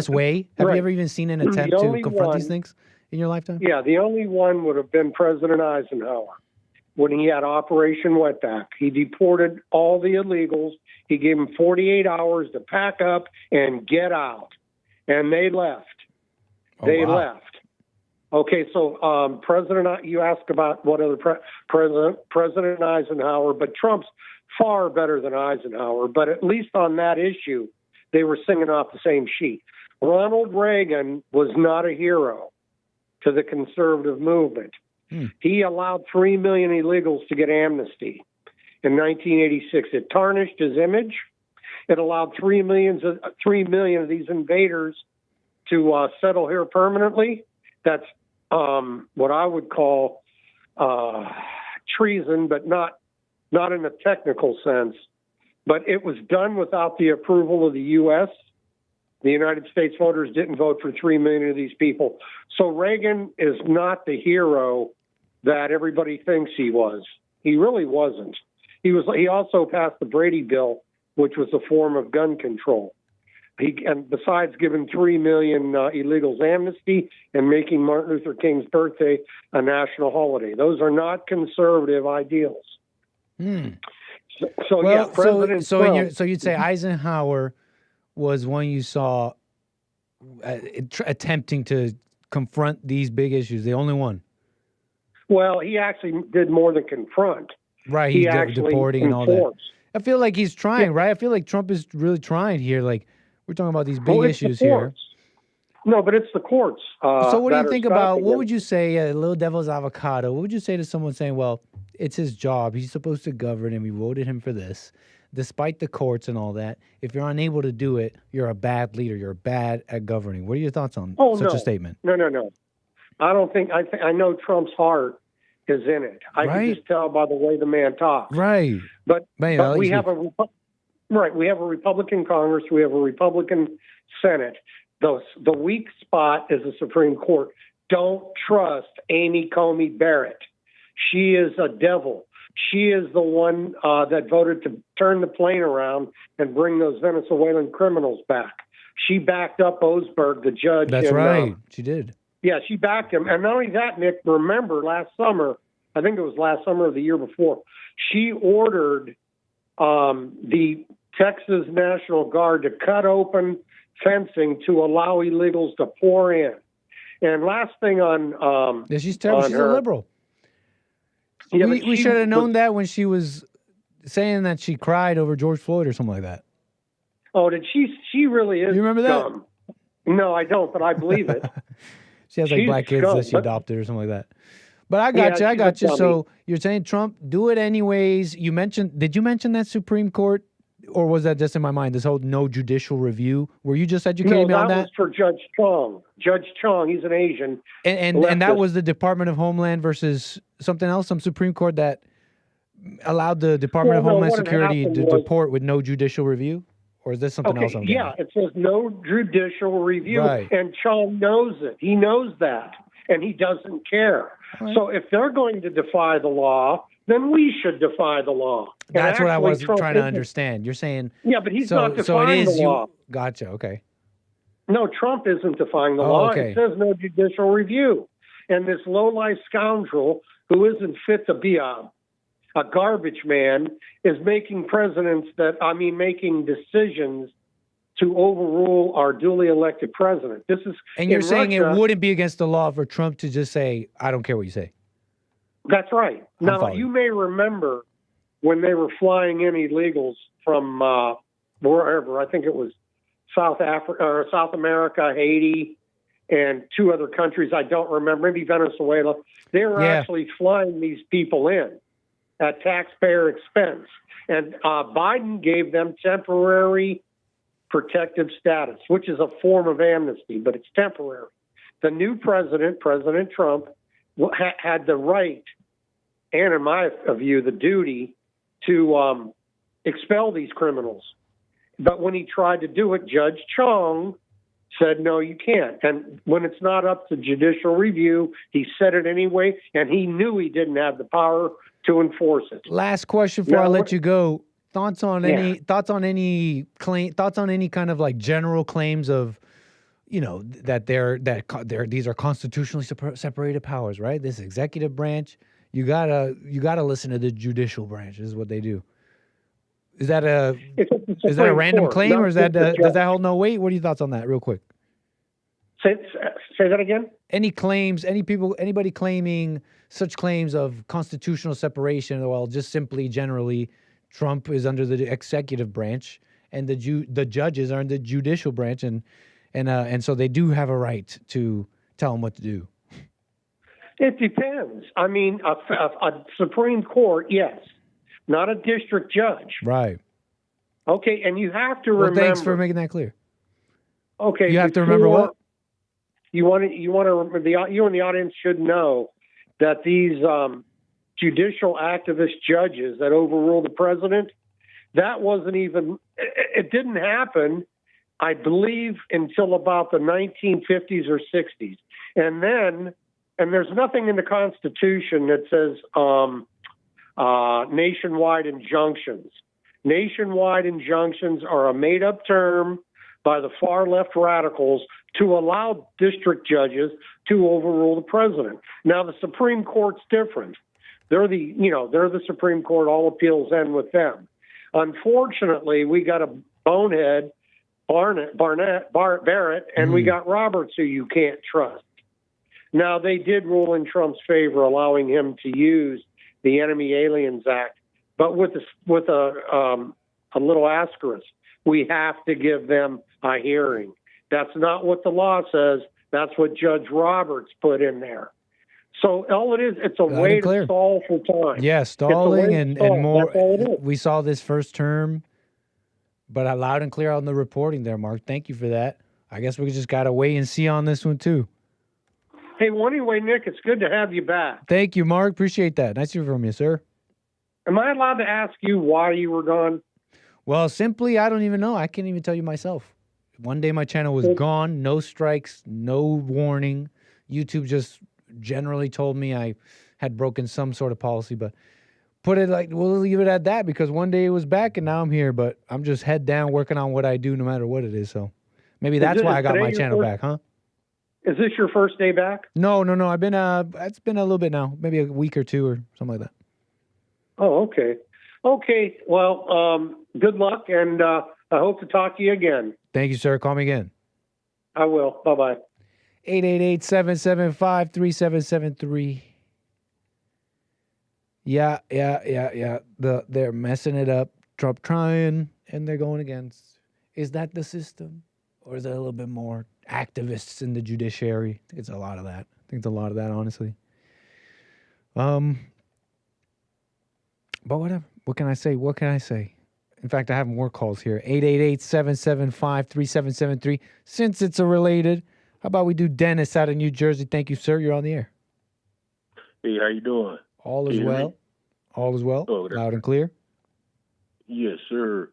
way? Have you ever even seen an attempt to confront these things in your lifetime?
Yeah, the only one would have been President Eisenhower. When he had Operation Wetback, he deported all the illegals. He gave them 48 hours to pack up and get out. And they left. Left. Okay, so you asked about what other President Eisenhower, but Trump's far better than Eisenhower. But at least on that issue, they were singing off the same sheet. Ronald Reagan was not a hero to the conservative movement. He allowed 3 million illegals to get amnesty in 1986. It tarnished his image. It allowed 3 million of these invaders to settle here permanently. That's what I would call treason, but not in a technical sense. But it was done without the approval of the U.S. The United States voters didn't vote for 3 million of these people. So Reagan is not the hero that everybody thinks he was. He really wasn't. He also passed the Brady Bill, which was a form of gun control. And besides giving 3 million illegals amnesty and making Martin Luther King's birthday a national holiday, those are not conservative ideals. So
you'd say Eisenhower was one you saw attempting to confront these big issues, the only one.
Well, he actually did more than confront.
Right, he's deporting and all that. I feel like he's trying, right? I feel like Trump is really trying here. Like, we're talking about these big issues here.
No, but it's the courts.
So what do you think about, what would you say, a little devil's avocado, what would you say to someone saying, well, it's his job, he's supposed to govern, and we voted him for this, despite the courts and all that. If you're unable to do it, you're a bad leader, you're bad at governing. What are your thoughts on such a statement?
No. I don't think, I know Trump's heart is in it. I can just tell by the way the man talks.
Right.
But we have we have a Republican Congress, we have a Republican Senate. The weak spot is the Supreme Court. Don't trust Amy Coney Barrett. She is a devil. She is the one that voted to turn the plane around and bring those Venezuelan criminals back. She backed up Osberg, the judge.
That's right. She did.
Yeah, she backed him. And not only that, Nick, remember last summer, I think it was last summer or the year before, she ordered the Texas National Guard to cut open fencing to allow illegals to pour in. And last thing on...
she's terrible. She's a liberal. Yeah, we should have known that when she was saying that she cried over George Floyd or something like that.
Oh, did she? She really is.
You remember
dumb. That? No, I don't, but I believe it.
She has like black kids that she adopted or something like that. But I got you. So you're saying Trump, do it anyways. Did you mention that Supreme Court? Or was that just in my mind, this whole no judicial review? Were you just educating me on that?
No, that was for Judge Chong. Judge Chong, he's an Asian.
And that was the Department of Homeland versus something else, some Supreme Court that allowed the Department of Homeland Security to deport with no judicial review? Or is this something else I'm getting at?
It says no judicial review.
Right.
And Chong knows it. He knows that. And he doesn't care.
Right.
So if they're going to defy the law, then we should defy the law.
That's what I was
Trump
trying to
isn't.
understand. You're saying...
Yeah, but he's
so,
not defying the law.
Gotcha, okay.
No, Trump isn't defying the law.
Okay.
It says no judicial review. And this low-life scoundrel who isn't fit to be a garbage man is making making decisions to overrule our duly elected president. This is,
and you're saying
Russia,
it wouldn't be against the law for Trump to just say, I don't care what you say.
That's right. Now,
following.
you may remember when they were flying in illegals from wherever. I think it was South Africa or South America, Haiti, and 2 other countries. I don't remember, maybe Venezuela. They were actually flying these people in at taxpayer expense. And Biden gave them temporary protective status, which is a form of amnesty, but it's temporary. The new president, President Trump, had the right, and in my view, the duty to expel these criminals. But when he tried to do it, Judge Chong said, no, you can't. And when it's not up to judicial review, he said it anyway, and he knew he didn't have the power to enforce it.
Last question before I let you go. Thoughts on any kind of like general claims of, that these are constitutionally separated powers, right? This executive branch, you gotta listen to the judicial branch. Is what they do. Is that a random claim, or is that does that hold no weight? What are your thoughts on that, real quick?
Say that again.
Any claims? Anybody claiming such claims of constitutional separation? Well, just simply generally, Trump is under the executive branch, and the judges are in the judicial branch, and so they do have a right to tell him what to do.
It depends. I mean, a Supreme Court, yes. Not a district judge.
Right.
Okay, and you have to remember.
Thanks for making that clear.
Okay.
You have to remember what?
You and the audience should know that these judicial activist judges that overrule the president, that wasn't even. It didn't happen, I believe, until about the 1950s or 60s, and there's nothing in the Constitution that says. Nationwide injunctions. Nationwide injunctions are a made-up term by the far-left radicals to allow district judges to overrule the president. Now, the Supreme Court's different. They're the Supreme Court. All appeals end with them. Unfortunately, we got a bonehead, Barrett, and we got Roberts, who you can't trust. Now, they did rule in Trump's favor, allowing him to use the Enemy Aliens Act, but with a little asterisk. We have to give them a hearing. That's not what the law says. That's what Judge Roberts put in there. So all it is, it's a way to stall for time.
Yeah, stalling and more. We saw this first term, but loud and clear on the reporting there, Mark. Thank you for that. I guess we just got to wait and see on this one, too.
Hey, well, anyway, Nick, it's good to have you back.
Thank you, Mark. Appreciate that. Nice to hear from you, sir.
Am I allowed to ask you why you were gone?
Well, simply, I don't even know. I can't even tell you myself. One day my channel was gone, no strikes, no warning. YouTube just generally told me I had broken some sort of policy, but we'll leave it at that because one day it was back and now I'm here, but I'm just head down working on what I do no matter what it is. So maybe that's why I got my channel back, huh?
Is this your first day back?
No. I've been it's been a little bit now, maybe a week or two or something like that.
Oh, okay. Okay. Well, good luck, and I hope to talk to you again.
Thank you, sir. Call me again.
I will. Bye-bye.
888-775-3773. Yeah. They're messing it up. Trump trying, and they're going against. Is that the system? Or is there a little bit more activists in the judiciary? I think it's a lot of that. Honestly. But whatever. What can I say? In fact, I have more calls here. 888-775-3773. Since it's a related, how about we do Dennis out of New Jersey? Thank you, sir. You're on the air.
Hey, how you doing?
All is well. All is well.
Oh,
loud and clear.
Yes, sir.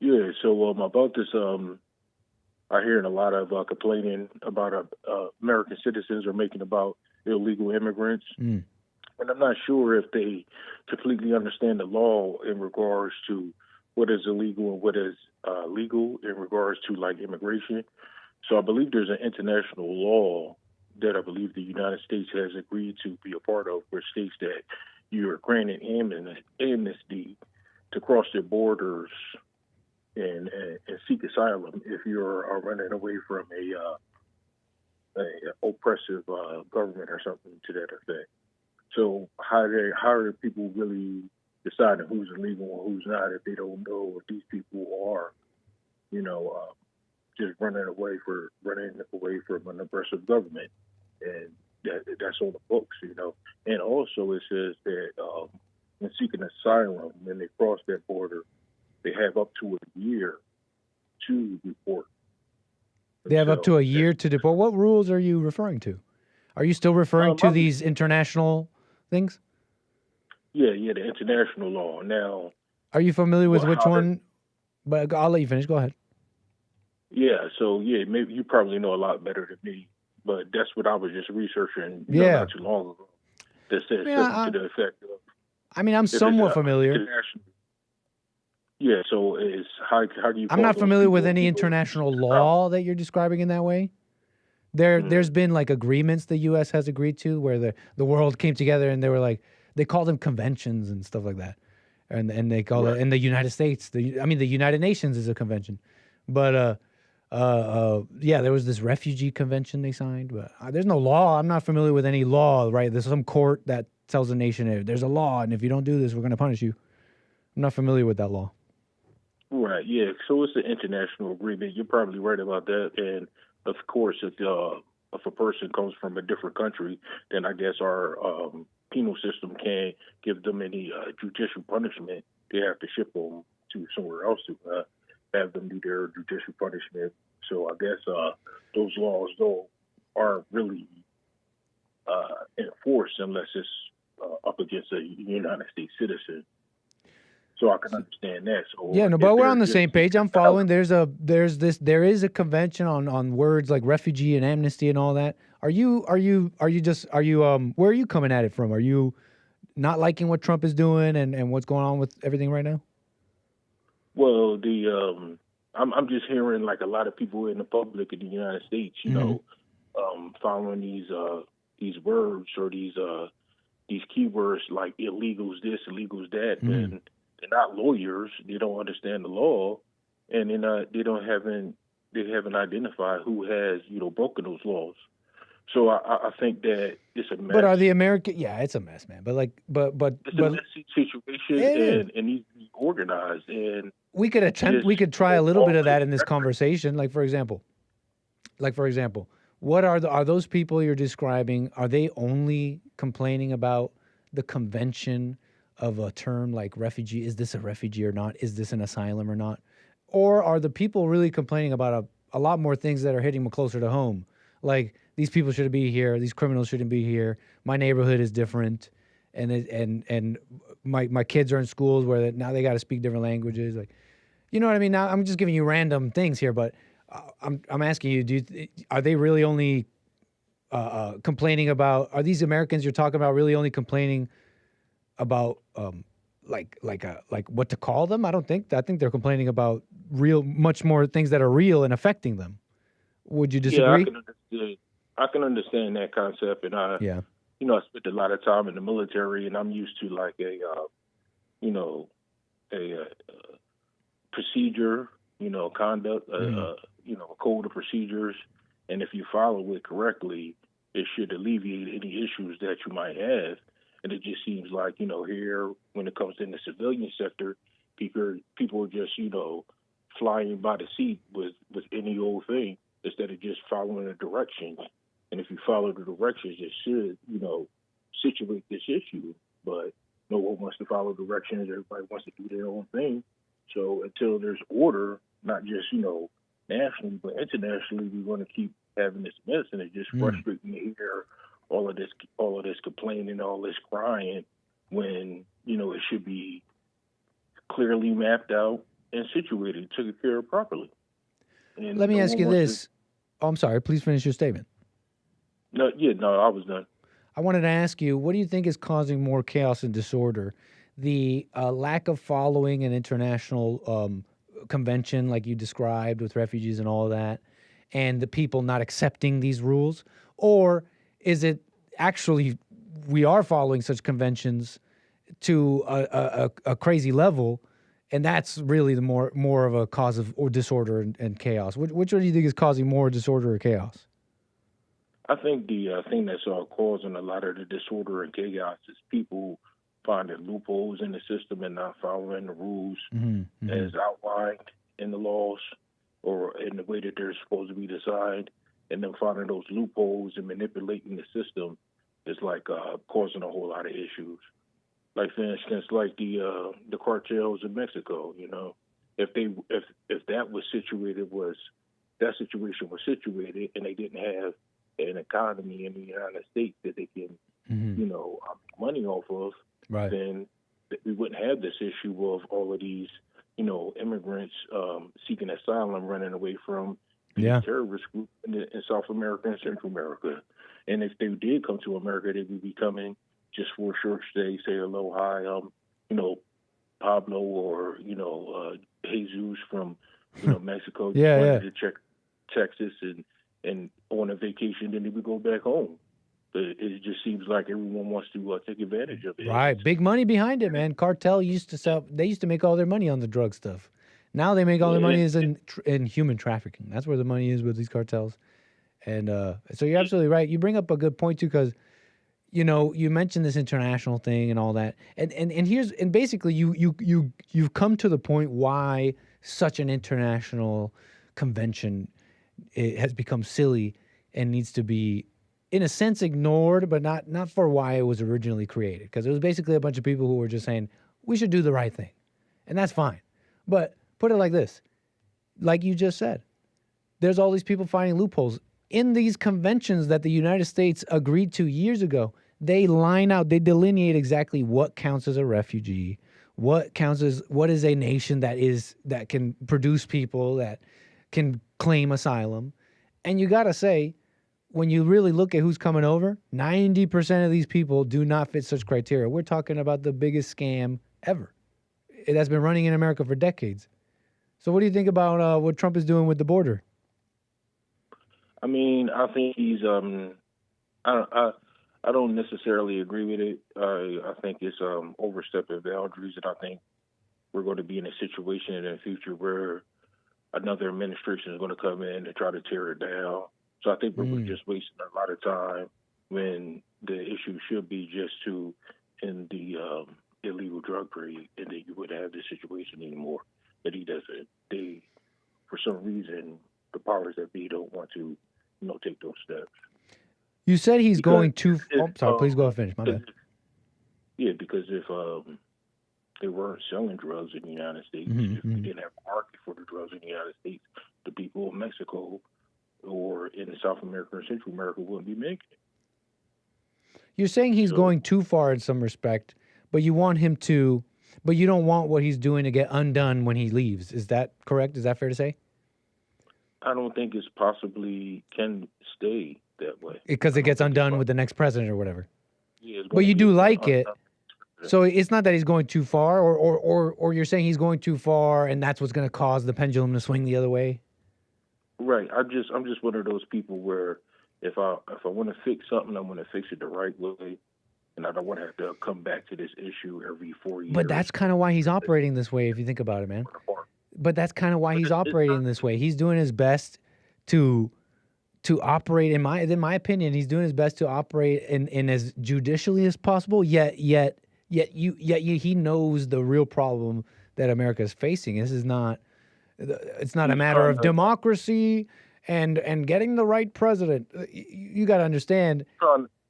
Yeah. So about this, I'm hearing a lot of complaining about American citizens are making about illegal immigrants.
Mm.
And I'm not sure if they completely understand the law in regards to what is illegal and what is legal in regards to like immigration. So I believe there's an international law that I believe the United States has agreed to be a part of, which states that you are granted amnesty to cross their borders and seek asylum if you're running away from a oppressive government or something to that effect. So how are people really deciding who's illegal and who's not if they don't know if these people are, just running away from an oppressive government, and that's on the books, And also it says that when seeking asylum, when they cross that border, they have up to a year to report.
They have up to a year to deport. What rules are you referring to? Are you still referring to these international things?
Yeah, the international law. Now,
are you familiar with which one? But I'll let you finish. Go ahead.
Yeah, so maybe you probably know a lot better than me, but that's what I was just researching not too long ago. That said something to the effect of.
I mean, I'm somewhat familiar.
Yeah, so how do you?
I'm not familiar with any international law that you're describing in that way. There's been like agreements the U.S. has agreed to where the world came together and they were like they call them conventions and stuff like that, and they call it in the United States. The United Nations is a convention, but there was this refugee convention they signed, but there's no law. I'm not familiar with any law, right? There's some court that tells a nation there's a law, and if you don't do this, we're going to punish you. I'm not familiar with that law.
Right, yeah. So it's an international agreement. You're probably right about that. And of course, if a person comes from a different country, then I guess our penal system can't give them any judicial punishment. They have to ship them to somewhere else to have them do their judicial punishment. So I guess those laws, though, aren't really enforced unless it's up against a United States citizen. So I can understand that. So
but we're on the same page. I'm following. There is a convention on words like refugee and amnesty and all that. Where are you coming at it from? Are you not liking what Trump is doing and what's going on with everything right now?
Well, I'm just hearing like a lot of people in the public in the United States, following these words or these keywords like illegals this, illegals that, and they're not lawyers. They don't understand the law, and they haven't identified who has broken those laws. So I think that it's a mess.
But are the American? Yeah, it's a mess, man. But it's
a messy situation, and needs to be organized. And
we could try a little bit of that in this conversation. Like for example, what are those people you're describing? Are they only complaining about the convention of a term like refugee? Is this a refugee or not? Is this an asylum or not? Or are the people really complaining about a lot more things that are hitting them closer to home? Like these people shouldn't be here. These criminals shouldn't be here. My neighborhood is different, and my kids are in schools where now they got to speak different languages. Like, you know what I mean? Now I'm just giving you random things here, but I'm asking you: are they really only complaining about? Are these Americans you're talking about really only complaining about like what to call them? I think they're complaining about much more things that are real and affecting them. Would you disagree?
Yeah, I can understand that concept, and I spent a lot of time in the military, and I'm used to like a procedure, conduct, a code of procedures, and if you follow it correctly, it should alleviate any issues that you might have. And it just seems like, here, when it comes in the civilian sector, people are just, flying by the seat with any old thing instead of just following the directions. And if you follow the directions, it should, situate this issue. But no one wants to follow directions. Everybody wants to do their own thing. So until there's order, not just, nationally, but internationally, we want to keep having this mess. And it just frustrates me to hear all of this complaining, all this crying, when it should be clearly mapped out and situated, taken care of properly. And
Let me
no
ask
one
you
wants
this. Oh, I'm sorry. Please finish your statement.
No, I was done.
I wanted to ask you, what do you think is causing more chaos and disorder? The lack of following an international convention like you described with refugees and all of that, and the people not accepting these rules? Or is it actually we are following such conventions to a crazy level, and that's really the more of a cause of or disorder and chaos? Which one do you think is causing more disorder or chaos?
I think the thing that's causing a lot of the disorder and chaos is people finding loopholes in the system and not following the rules as outlined in the laws or in the way that they're supposed to be designed, and then finding those loopholes and manipulating the system is like causing a whole lot of issues. Like, for instance, like the cartels in Mexico. You know, if that situation was situated and they didn't have an economy in the United States that they can, make money off of,
right,
then we wouldn't have this issue of all of these, immigrants seeking asylum, running away from the terrorist group in South America and Central America. And if they did come to America, they would be coming just for a short stay, say hello, hi, Pablo or, Jesus from, Mexico. Wanted to check Texas and on a vacation, then they would go back home. But it just seems like everyone wants to take advantage of it.
Right, big money behind it, man. Cartel used to make all their money on the drug stuff. Now they make all their money is in human trafficking. That's where the money is with these cartels. And so you're absolutely right. You bring up a good point too, because you mentioned this international thing and all that. And basically you've come to the point why such an international convention has become silly and needs to be, in a sense, ignored, but not for why it was originally created. Because it was basically a bunch of people who were just saying, we should do the right thing. And that's fine. But put it like this. Like you just said, there's all these people finding loopholes. In these conventions that the United States agreed to years ago, they line out, they delineate exactly what counts as a refugee, what is a nation that can produce people that can claim asylum. And you got to say, when you really look at who's coming over, 90% of these people do not fit such criteria. We're talking about the biggest scam ever. It has been running in America for decades. So what do you think about what Trump is doing with the border?
I mean, I think he's I don't necessarily agree with it. I think it's overstepping boundaries, and I think we're going to be in a situation in the future where another administration is going to come in and try to tear it down. So I think we're just wasting a lot of time when the issue should be just to end the illegal drug trade, and that you wouldn't have this situation anymore. That he doesn't. They, for some reason, the powers that be don't want to, take those steps.
You said he's going too. Sorry. Please go ahead and finish. My bad.
Yeah, because if they weren't selling drugs in the United States, if we didn't have a market for the drugs in the United States, the people of Mexico or in South America or Central America wouldn't be making it.
You're saying he's going too far in some respect, but you want him to, but you don't want what he's doing to get undone when he leaves. Is that correct? Is that fair to say?
I don't think it's possibly can stay that way.
Because it gets undone with the next president or whatever.
Yeah,
but you do like it. So it's not that he's going too far, or you're saying he's going too far and that's what's going to cause the pendulum to swing the other way?
Right. I'm just one of those people where if I want to fix something, I'm going to fix it the right way, and I don't want to have to come back to this issue every 4 years.
But that's kind of why he's operating this way, if you think about it, man. But that's kind of why he's operating this way. He's doing his best to operate, in my opinion, he's doing his best to operate in as judicially as possible. Yet he knows the real problem that America is facing. This is not. It's not a matter of democracy and getting the right president. You got to understand.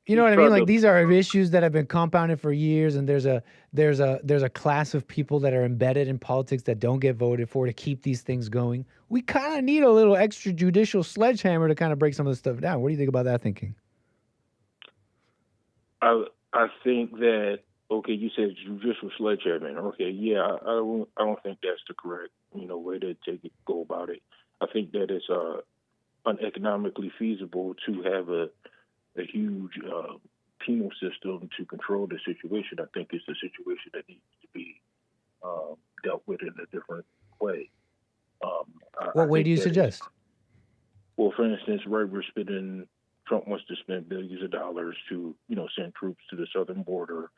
You know what I mean? Like, these are issues that have been compounded for years, and there's a class of people that are embedded in politics that don't get voted for to keep these things going. We kind of need a little extrajudicial sledgehammer to kind of break some of this stuff down. What do you think about that thinking?
I think that Okay, you said judicial sledgehammer. Okay, yeah, I don't think that's the correct way to go about it. I think that it's uneconomically feasible to have a huge penal system to control the situation. I think it's a situation that needs to be dealt with in a different way.
What way do you suggest?
Well, for instance, Trump wants to spend billions of dollars to send troops to the southern border.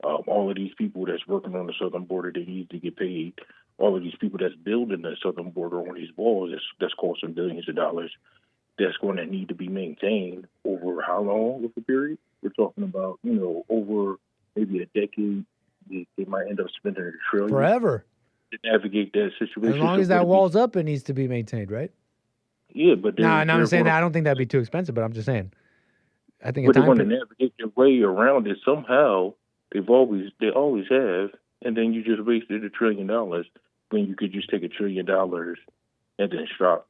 All of these people that's working on the southern border, they need to get paid. All of these people that's building the southern border on these walls, that's costing billions of dollars. That's going to need to be maintained over how long of a period? We're talking about, over maybe a decade. They might end up spending $1 trillion
Forever.
to navigate that situation.
As long as that wall's up, it needs to be maintained, right?
Yeah, but
I'm saying that. I don't think that'd be too expensive, but I'm just saying. I think.
But they want to navigate their way around it somehow. They always have, and then you just wasted $1 trillion when you could just take $1 trillion and then stop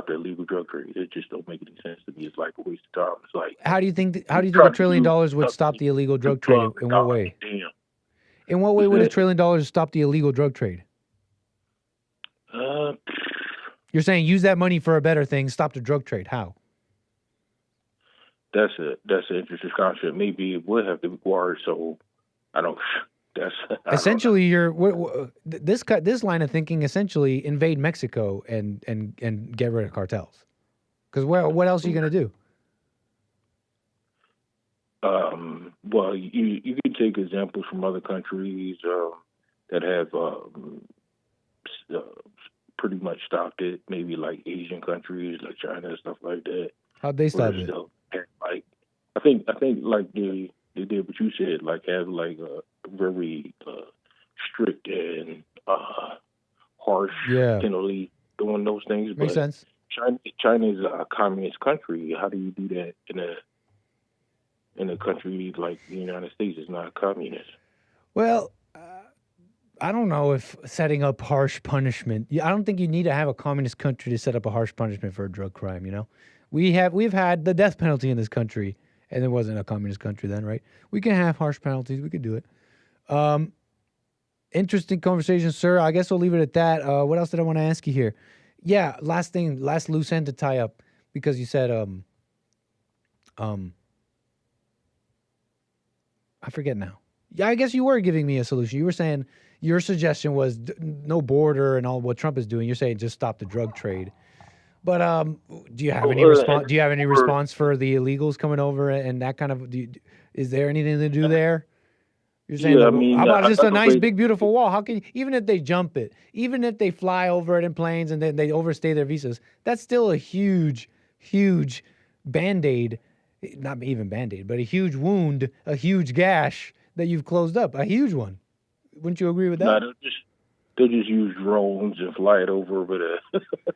the illegal drug trade. It just don't make any sense to me. It's like a waste of time. It's like,
how do you think $1 trillion would stop the illegal drug trade? In what way?
Damn.
In what way would $1 trillion stop the illegal drug trade? You're saying use that money for a better thing, stop the drug trade. How?
That's an interesting concept. Maybe it would have to be required. So I don't.
Essentially, this line of thinking essentially invade Mexico and get rid of cartels. Because what else are you going to do?
Well, you can take examples from other countries that have pretty much stopped it. Maybe like Asian countries, like China and stuff like that.
How'd they stop it?
Like, I think like they did what you said, like have like a very strict and harsh penalty doing those things.
Makes sense.
China is a communist country. How do you do that in a country like the United States is not communist?
Well, I don't know if setting up harsh punishment. I don't think you need to have a communist country to set up a harsh punishment for a drug crime. We've had the death penalty in this country, and it wasn't a communist country then, right? We can have harsh penalties. We could do it. Interesting conversation, sir. I guess we'll leave it at that. What else did I want to ask you here? Yeah, last loose end to tie up, because you said I forget now. Yeah, I guess you were giving me a solution. You were saying your suggestion was no border and all what Trump is doing. You're saying just stop the drug trade. But do you have any response? Do you have any response for the illegals coming over and that kind of? Is there anything to do there? You're saying, how about just a nice, big, beautiful wall? How can even if they jump it, even if they fly over it in planes and then they overstay their visas, that's still a huge, huge Band-Aid, not even Band-Aid, but a huge wound, a huge gash that you've closed up, a huge one. Wouldn't you agree with that?
No, they'll just use drones and fly it over with a.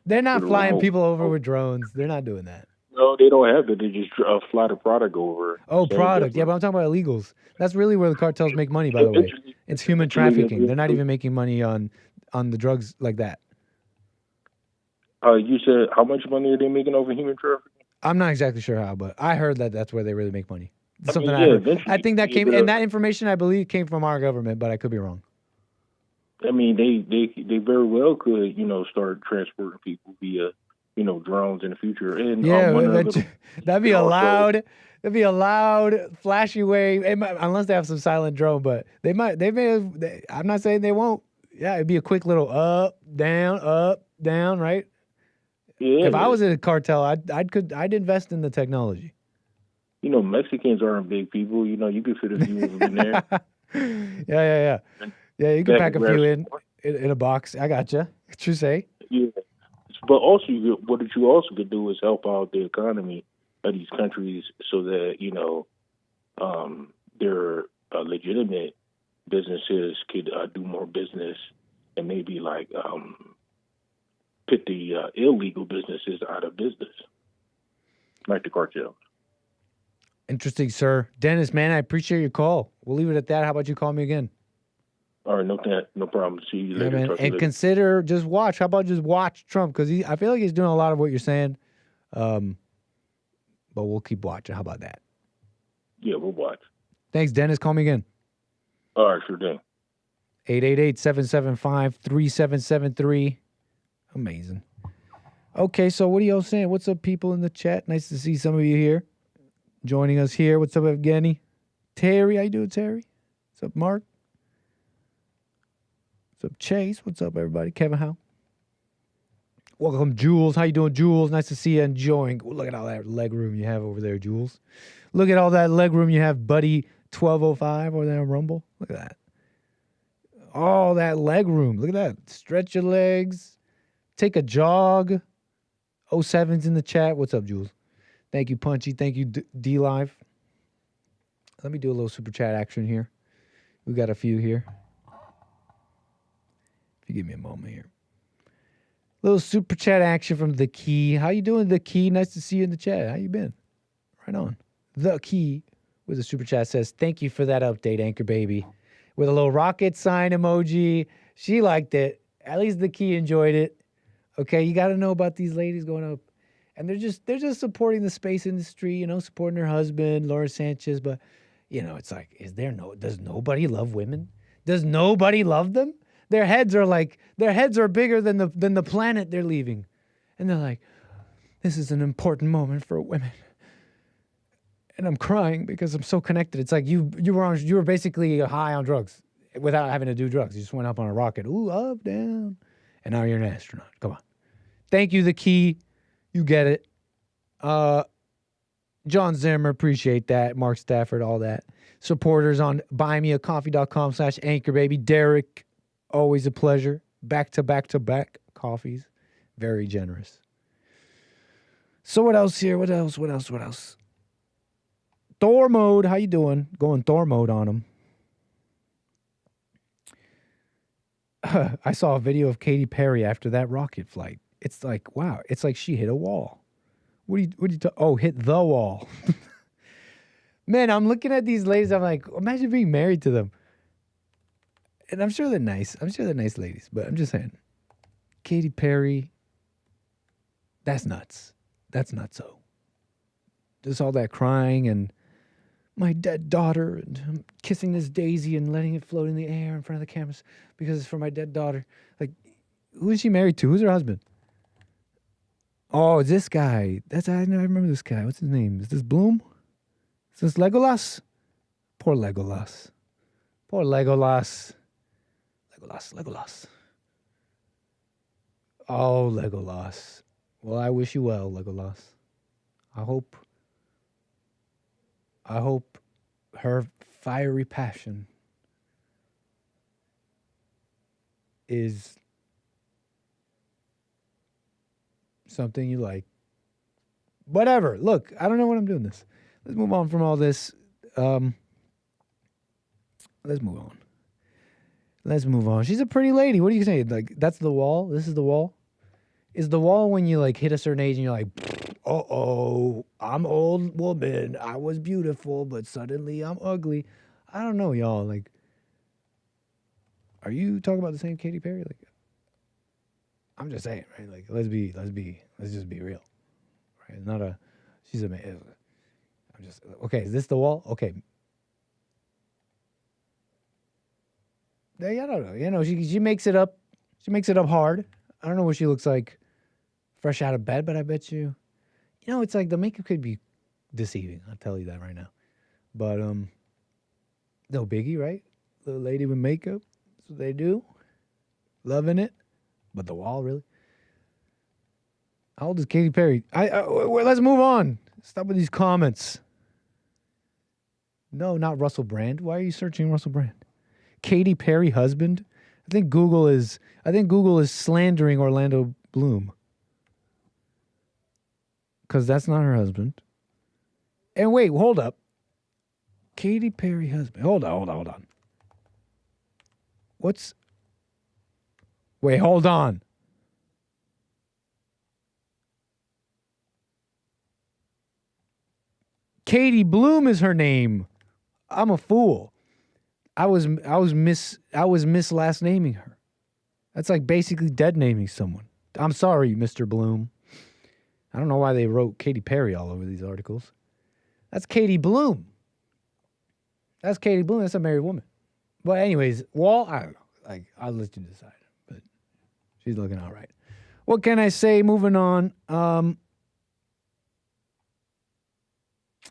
They're not flying people over with drones. They're not doing that.
No, they don't have it. They just fly the product over.
Oh, product. Yeah, but I'm talking about illegals. That's really where the cartels make money, by the way. It's human trafficking. They're not even making money on the drugs like that.
You said how much money are they making over human trafficking?
I'm not exactly sure how, but I heard that that's where they really make money. Something I heard. I think that came, and that information I believe came from our government, but I could be wrong.
I mean, they very well could, start transporting people via, drones in the future. And
yeah, that'd be allowed. That'd be a loud, flashy way, unless they have some silent drone. But they may have. I'm not saying they won't. Yeah, it'd be a quick little up, down, right?
Yeah.
If I was in a cartel, I'd invest in the technology.
Mexicans aren't big people. You could fit a few of them in there.
Yeah. Yeah, you can pack a few in a box. I gotcha. What you say?
Yeah. But also, what you also could do is help out the economy of these countries so that, their legitimate businesses could do more business and maybe put the illegal businesses out of business, like the cartel.
Interesting, sir. Dennis, man, I appreciate your call. We'll leave it at that. How about you call me again?
All right, no problem. See you later.
Man. And consider just watch. How about just watch Trump? Because I feel like he's doing a lot of what you're saying. But we'll keep watching. How about that?
Yeah, we'll watch.
Thanks, Dennis. Call me again.
All right, sure thing.
888-775-3773. Amazing. Okay, so what are y'all saying? What's up, people in the chat? Nice to see some of you here. Joining us here. What's up, Evgeny? Terry, how you doing, Terry? What's up, Mark? What's up, Chase? What's up, everybody? Kevin, how? Welcome, Jules. How you doing, Jules? Nice to see you enjoying. Ooh, look at all that leg room you have over there, Jules. Look at all that leg room you have, buddy. 1205 over there on Rumble. Look at that. All that leg room. Look at that. Stretch your legs. Take a jog. 07's in the chat. What's up, Jules? Thank you, Punchy. Thank you, D-Live. Let me do a little super chat action here. We got a few here. If you give me a moment here. Little super chat action from The Key. How you doing, The Key? Nice to see you in the chat. How you been? Right on. The Key with a super chat says, thank you for that update, Anchor Baby. With a little rocket sign emoji. She liked it. At least The Key enjoyed it. Okay, you got to know about these ladies going up. And they're just supporting the space industry, you know, supporting her husband, Laura Sanchez. But, you know, it's like, does nobody love women? Does nobody love them? Their heads are bigger than the planet they're leaving. And they're like, this is an important moment for women. And I'm crying because I'm so connected. It's like you were basically high on drugs without having to do drugs. You just went up on a rocket. Ooh, up, down. And now you're an astronaut. Come on. Thank you, The Key. You get it. John Zimmer, appreciate that. Mark Stafford, all that. Supporters on buymeacoffee.com/anchor, baby. Derek, always a pleasure. Back to back coffees. Very generous. So what else here? What else? Thor mode. How you doing? Going Thor mode on him. I saw a video of Katy Perry after that rocket flight. It's like, wow. It's like she hit a wall. What do you hit the wall. Man, I'm looking at these ladies. I'm like, imagine being married to them. And I'm sure they're nice. I'm sure they're nice ladies. But I'm just saying, Katy Perry, that's nuts. That's nutso. Just all that crying and my dead daughter and I'm kissing this daisy and letting it float in the air in front of the cameras because it's for my dead daughter. Like, who is she married to? Who's her husband? Oh, this guy. I remember this guy. What's his name? Is this Bloom? Is this Legolas? Poor Legolas. Poor Legolas. Legolas. Oh, Legolas. Well, I wish you well, Legolas. I hope her fiery passion is something you like. Whatever. Look, I don't know what I'm doing this. Let's move on from all this. Let's move on. She's a pretty lady. What do you say? Like, that's the wall? This is the wall? Is the wall when you, like, hit a certain age and you're like, I'm old woman. I was beautiful, but suddenly I'm ugly. I don't know, y'all. Like, are you talking about the same Katy Perry? Like, I'm just saying, right? Like, let's just be real. Right? She's amazing. Okay, is this the wall? Okay. I don't know. You know, she makes it up. She makes it up hard. I don't know what she looks like fresh out of bed, but I bet you, it's like the makeup could be deceiving. I'll tell you that right now. But no biggie, right? Little lady with makeup. That's what they do. Loving it. But the wall, really? How old is Katy Perry? Let's move on. Stop with these comments. No, not Russell Brand. Why are you searching Russell Brand? Katy Perry husband? I think Google is slandering Orlando Bloom. Because that's not her husband. And wait, hold up. Katy Perry husband. Hold on. Wait, hold on. Katy Bloom is her name. I'm a fool. I was miss last naming her. That's like basically dead naming someone. I'm sorry, Mr. Bloom. I don't know why they wrote Katy Perry all over these articles. That's Katy Bloom. That's a married woman. But anyways, Wall, I don't know. Like, I'll let you decide. But she's looking all right. What can I say? Moving on.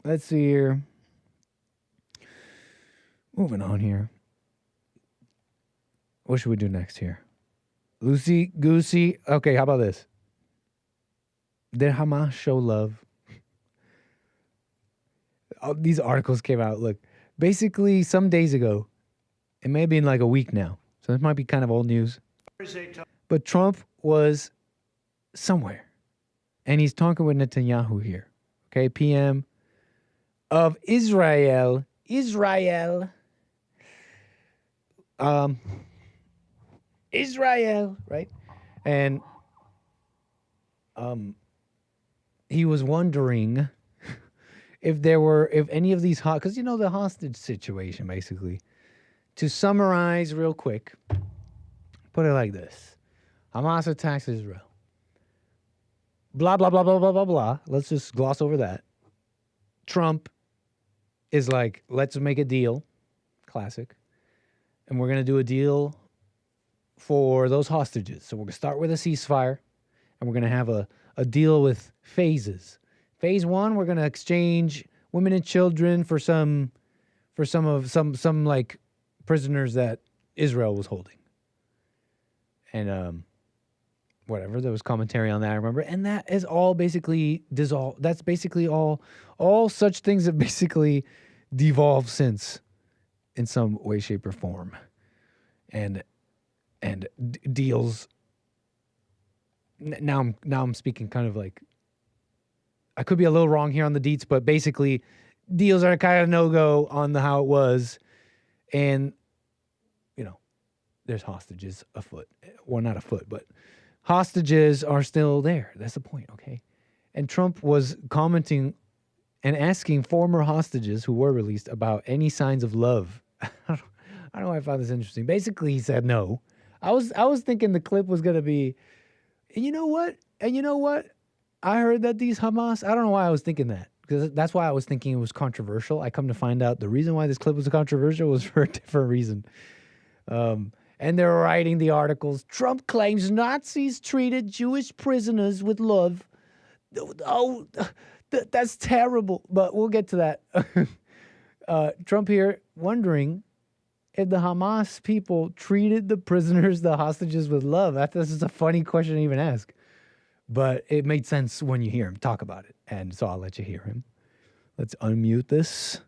Let's see here. Moving on here. What should we do next here? Lucy Goosey. Okay, how about this? Did Hamas show love? Oh, these articles came out. Look, basically some days ago, it may have been like a week now, so this might be kind of old news. But Trump was somewhere, and he's talking with Netanyahu here. Okay, PM of Israel. Israel, right? And he was wondering if any of these because the hostage situation, basically. To summarize real quick, put it like this: Hamas attacks Israel. Blah blah blah blah blah blah blah. Let's just gloss over that. Trump is like, let's make a deal, classic, and we're gonna do a deal for those hostages. So we're gonna start with a ceasefire, and we're gonna have a deal with phases. Phase 1, we're gonna exchange women and children for some like prisoners that Israel was holding. And whatever, there was commentary on that, I remember. And that is all basically dissolved. That's basically all such things have basically devolved since in some way, shape, or form. And deals. Now I'm speaking kind of like, I could be a little wrong here on the deets, but basically deals are kind of no-go on how it was. And, there's hostages afoot. Well, not afoot, but hostages are still there. That's the point, okay? And Trump was commenting and asking former hostages who were released about any signs of love. I don't know why I found this interesting. Basically, he said no. I was thinking the clip was going to be, and you know what? I heard that these Hamas, I don't know why I was thinking that, because that's why I was thinking it was controversial. I come to find out the reason why this clip was controversial was for a different reason. And they're writing the articles. Trump claims Nazis treated Jewish prisoners with love. Oh, that's terrible. But we'll get to that. Trump here wondering if the Hamas people treated the prisoners, the hostages, with love. This is a funny question to even ask. But it made sense when you hear him talk about it. And so I'll let you hear him. Let's unmute this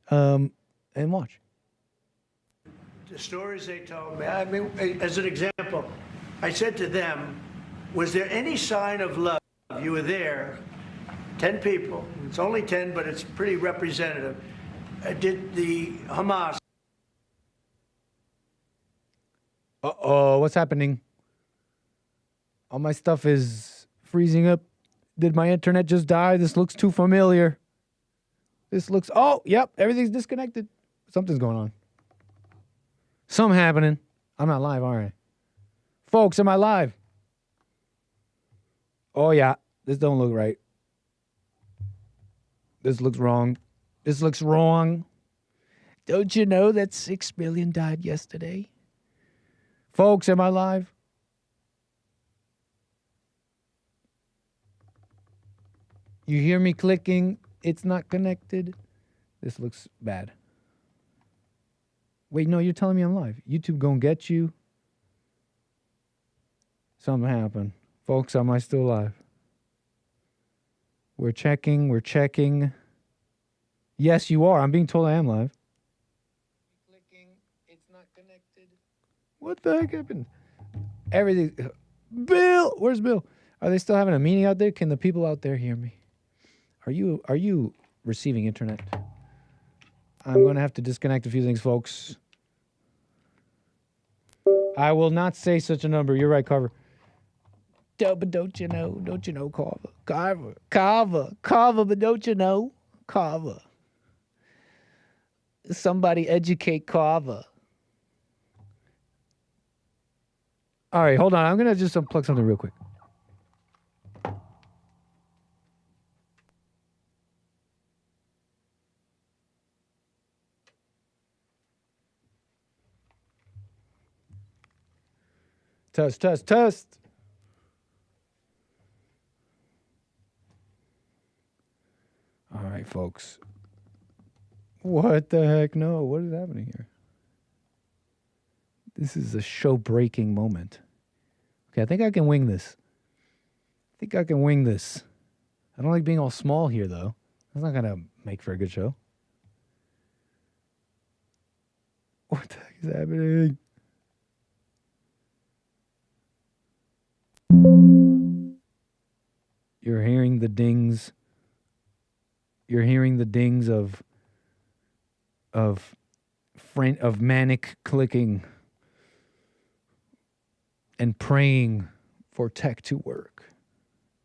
and watch.
The stories they told me, I mean, as an example, I said to them, was there any sign of love? You were there, 10 people. It's only 10, but it's pretty representative. Did the Hamas...
Uh-oh, what's happening? All my stuff is freezing up. Did my internet just die? This looks too familiar. Oh, yep, everything's disconnected. Something's going on. Something happening. I'm not live, all right. Folks, am I live? Oh, yeah. This don't look right. This looks wrong. Don't you know that 6 million died yesterday? Folks, am I live? You hear me clicking? It's not connected. This looks bad. Wait, no, you're telling me I'm live. YouTube gonna get you. Something happened. Folks, am I still live? We're checking. Yes, you are. I'm being told I am live. Clicking. It's not connected. What the heck happened? Everything. Bill! Where's Bill? Are they still having a meeting out there? Can the people out there hear me? Are you receiving internet? I'm going to have to disconnect a few things, folks. I will not say such a number. You're right, Carver. But don't you know, Carver. Carver, but don't you know, Carver. Somebody educate Carver. All right, hold on. I'm going to just unplug something real quick. Test, test, test. All right, folks. What the heck? No, what is happening here? This is a show-breaking moment. Okay, I think I can wing this. I don't like being all small here, though. That's not going to make for a good show. What the heck is happening? You're hearing the dings. You're hearing the dings of manic clicking and praying for tech to work.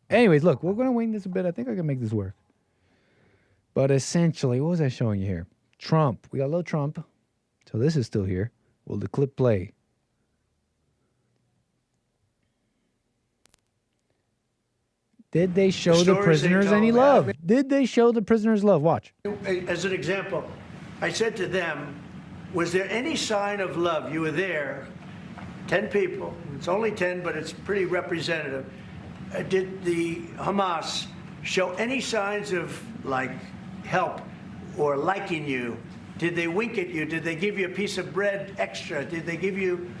Anyways, look, we're going to wing this a bit. I think I can make this work. But essentially, what was I showing you here? Trump. We got a little Trump. So this is still here. Will the clip play? Did they show the prisoners any love? Did they show the prisoners love? Watch.
As an example, I said to them, was there any sign of love? You were there, 10 people. It's only 10, but it's pretty representative. Did the Hamas show any signs of, like, help or liking you? Did they wink at you? Did they give you a piece of bread extra? Did they give you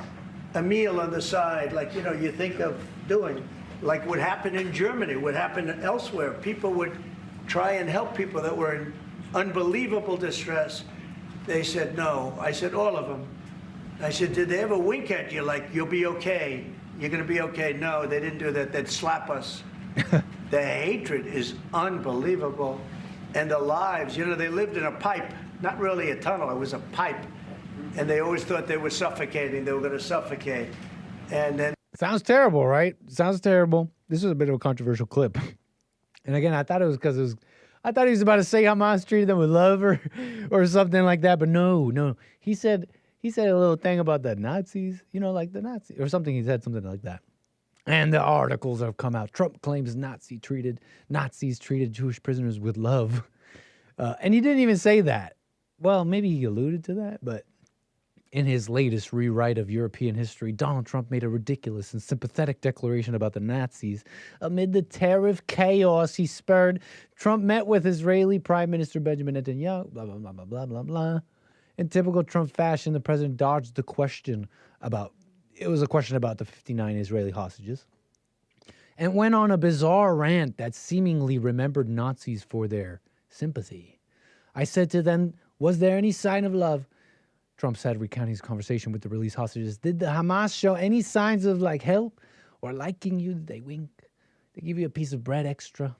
a meal on the side, like, you know, you think of doing? Like what happened in Germany, what happened elsewhere. People would try and help people that were in unbelievable distress. They said no. I said all of them. I said, did they ever wink at you like, you'll be okay? You're going to be okay? No, they didn't do that. They'd slap us. The hatred is unbelievable. And the lives, you know, they lived in a pipe, not really a tunnel, it was a pipe. And they always thought they were suffocating. They were going to suffocate. And then
sounds terrible, right? Sounds terrible. This was a bit of a controversial clip. And again, I thought it was because I thought he was about to say Hamas treated them with love or something like that. But no. He said a little thing about the Nazis, you know, like the Nazis or something. He said something like that. And the articles have come out. Trump claims Nazis treated Jewish prisoners with love. And he didn't even say that. Well, maybe he alluded to that, but in his latest rewrite of European history, Donald Trump made a ridiculous and sympathetic declaration about the Nazis. Amid the tariff chaos he spurred, Trump met with Israeli Prime Minister Benjamin Netanyahu, blah, blah, blah, blah, blah, blah, blah. In typical Trump fashion, the president dodged the question about the 59 Israeli hostages and went on a bizarre rant that seemingly remembered Nazis for their sympathy. I said to them, was there any sign of love? Trump said, recounting his conversation with the released hostages, did the Hamas show any signs of like help or liking you? Did they wink? They give you a piece of bread extra?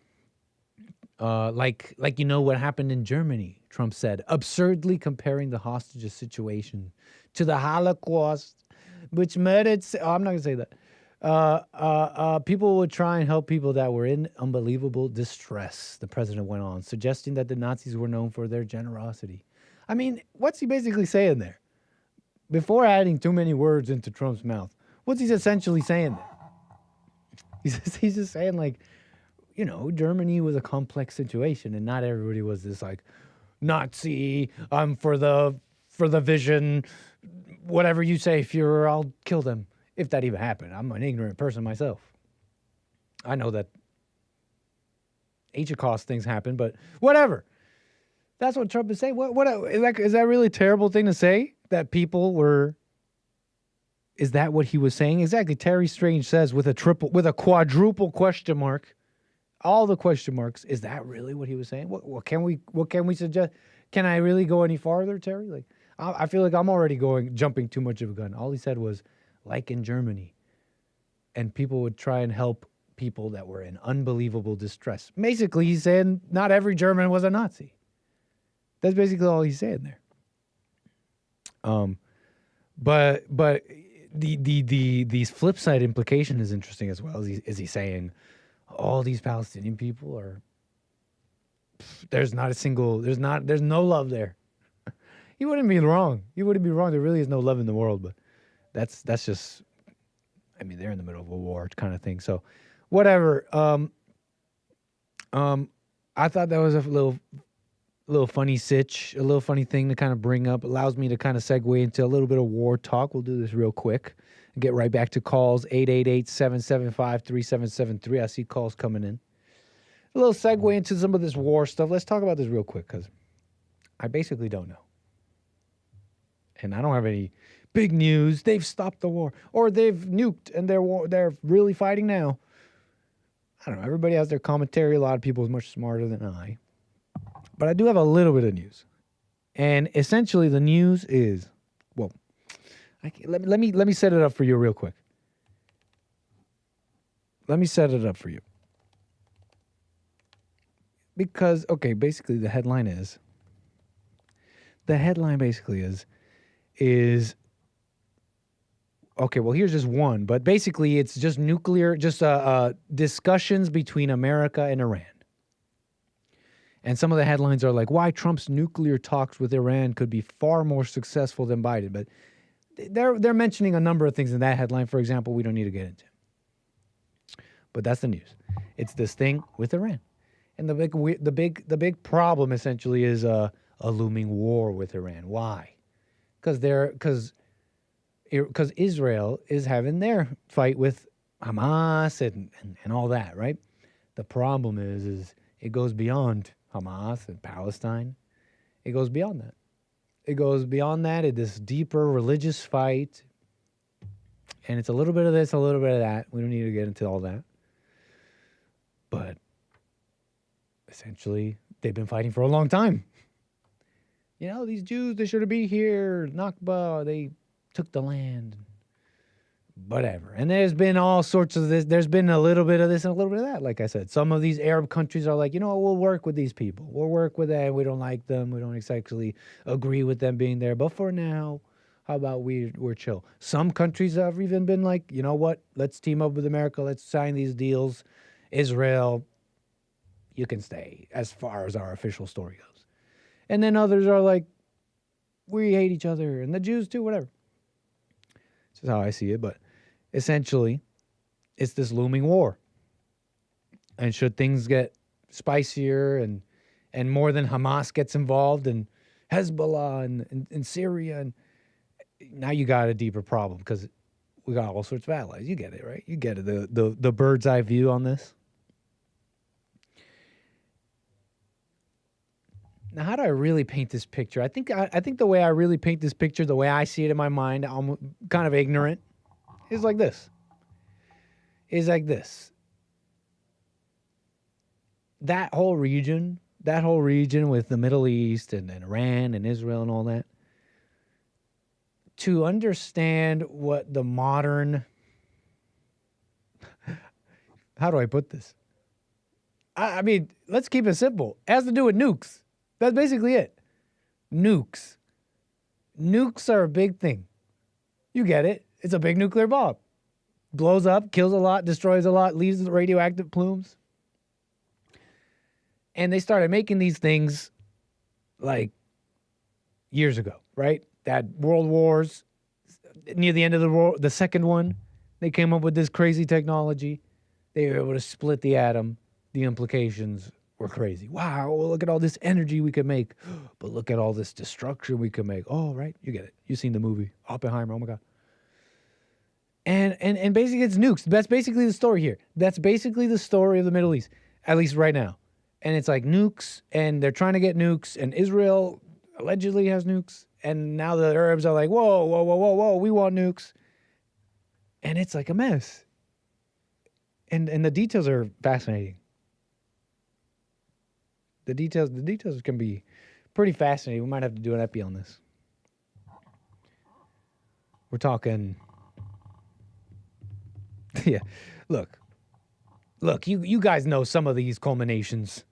Like you know what happened in Germany, Trump said, absurdly comparing the hostages situation to the Holocaust, which murdered, I'm not going to say that. People would try and help people that were in unbelievable distress, the president went on, suggesting that the Nazis were known for their generosity. I mean, what's he basically saying there? Before adding too many words into Trump's mouth, what's he essentially saying there? He's just saying, like, you know, Germany was a complex situation, and not everybody was this, like, Nazi, I'm for the vision, whatever you say, Fuhrer, I'll kill them. If that even happened. I'm an ignorant person myself. I know that Holocaust things happen, but whatever. That's what Trump is saying. What is that really a terrible thing to say? That people were... Is that what he was saying? Exactly. Terry Strange says with a quadruple question mark. All the question marks. Is that really what he was saying? What can we suggest? Can I really go any farther, Terry? Like, I feel like I'm already jumping too much of a gun. All he said was, like in Germany. And people would try and help people that were in unbelievable distress. Basically, he's saying not every German was a Nazi. That's basically all he's saying there. But the flip side implication is interesting as well. Is he saying all these Palestinian people are? There's no love there. He wouldn't be wrong. There really is no love in the world, but that's just. I mean, they're in the middle of a war kind of thing. So, whatever. I thought that was a little funny sitch, a little funny thing to kind of bring up. Allows me to kind of segue into a little bit of war talk. We'll do this real quick. Get right back to calls, 888-775-3773. I see calls coming in. A little segue into some of this war stuff. Let's talk about this real quick because I basically don't know. And I don't have any big news. They've stopped the war or they've nuked and they're really fighting now. I don't know. Everybody has their commentary. A lot of people are much smarter than I. But I do have a little bit of news. And essentially the news is, well, let me set it up for you real quick. Let me set it up for you. Because, okay, basically the headline basically is okay, well, here's just one, but basically it's just nuclear, discussions between America and Iran. And some of the headlines are like, why Trump's nuclear talks with Iran could be far more successful than Biden. But they're mentioning a number of things in that headline, for example, we don't need to get into. But that's the news. It's this thing with Iran. And the big problem essentially is a looming war with Iran. Why? Because Israel is having their fight with Hamas and all that, right? The problem is it goes beyond Hamas and Palestine. It goes beyond that. It goes beyond that in this deeper religious fight. And it's a little bit of this, a little bit of that. We don't need to get into all that. But essentially, they've been fighting for a long time. You know, these Jews, they shouldn't be here. Nakba, they took the land. Whatever. And there's been all sorts of this. There's been a little bit of this and a little bit of that, like I said. Some of these Arab countries are like, you know what, we'll work with these people. We'll work with them. We don't like them. We don't exactly agree with them being there. But for now, how about we're chill? Some countries have even been like, you know what, let's team up with America. Let's sign these deals. Israel, you can stay as far as our official story goes. And then others are like, we hate each other. And the Jews too, whatever. This is how I see it. But essentially, it's this looming war. And should things get spicier and more than Hamas gets involved and Hezbollah and Syria, and now you got a deeper problem because we got all sorts of allies. You get it, right? You get it, the bird's eye view on this. Now, how do I really paint this picture? I think the way I really paint this picture, the way I see it in my mind, I'm kind of ignorant, is like this. That whole region with the Middle East and Iran and Israel and all that, to understand what the modern, how do I put this? I mean, let's keep it simple. It has to do with nukes. That's basically it. Nukes. Nukes are a big thing. You get it. It's a big nuclear bomb. Blows up, kills a lot, destroys a lot, leaves radioactive plumes. And they started making these things like years ago, right? That world wars, near the end of the war, the second one, they came up with this crazy technology. They were able to split the atom. The implications were crazy. Wow, well, look at all this energy we could make. But look at all this destruction we could make. Oh, right, you get it. You've seen the movie. Oppenheimer, oh my God. And basically it's nukes. That's basically the story here. That's basically the story of the Middle East, at least right now. And it's like nukes, and they're trying to get nukes, and Israel allegedly has nukes. And now the Arabs are like, whoa, we want nukes. And it's like a mess. And the details are fascinating. The details can be pretty fascinating. We might have to do an epi on this. We're talking, yeah. Look, you guys know some of these culminations.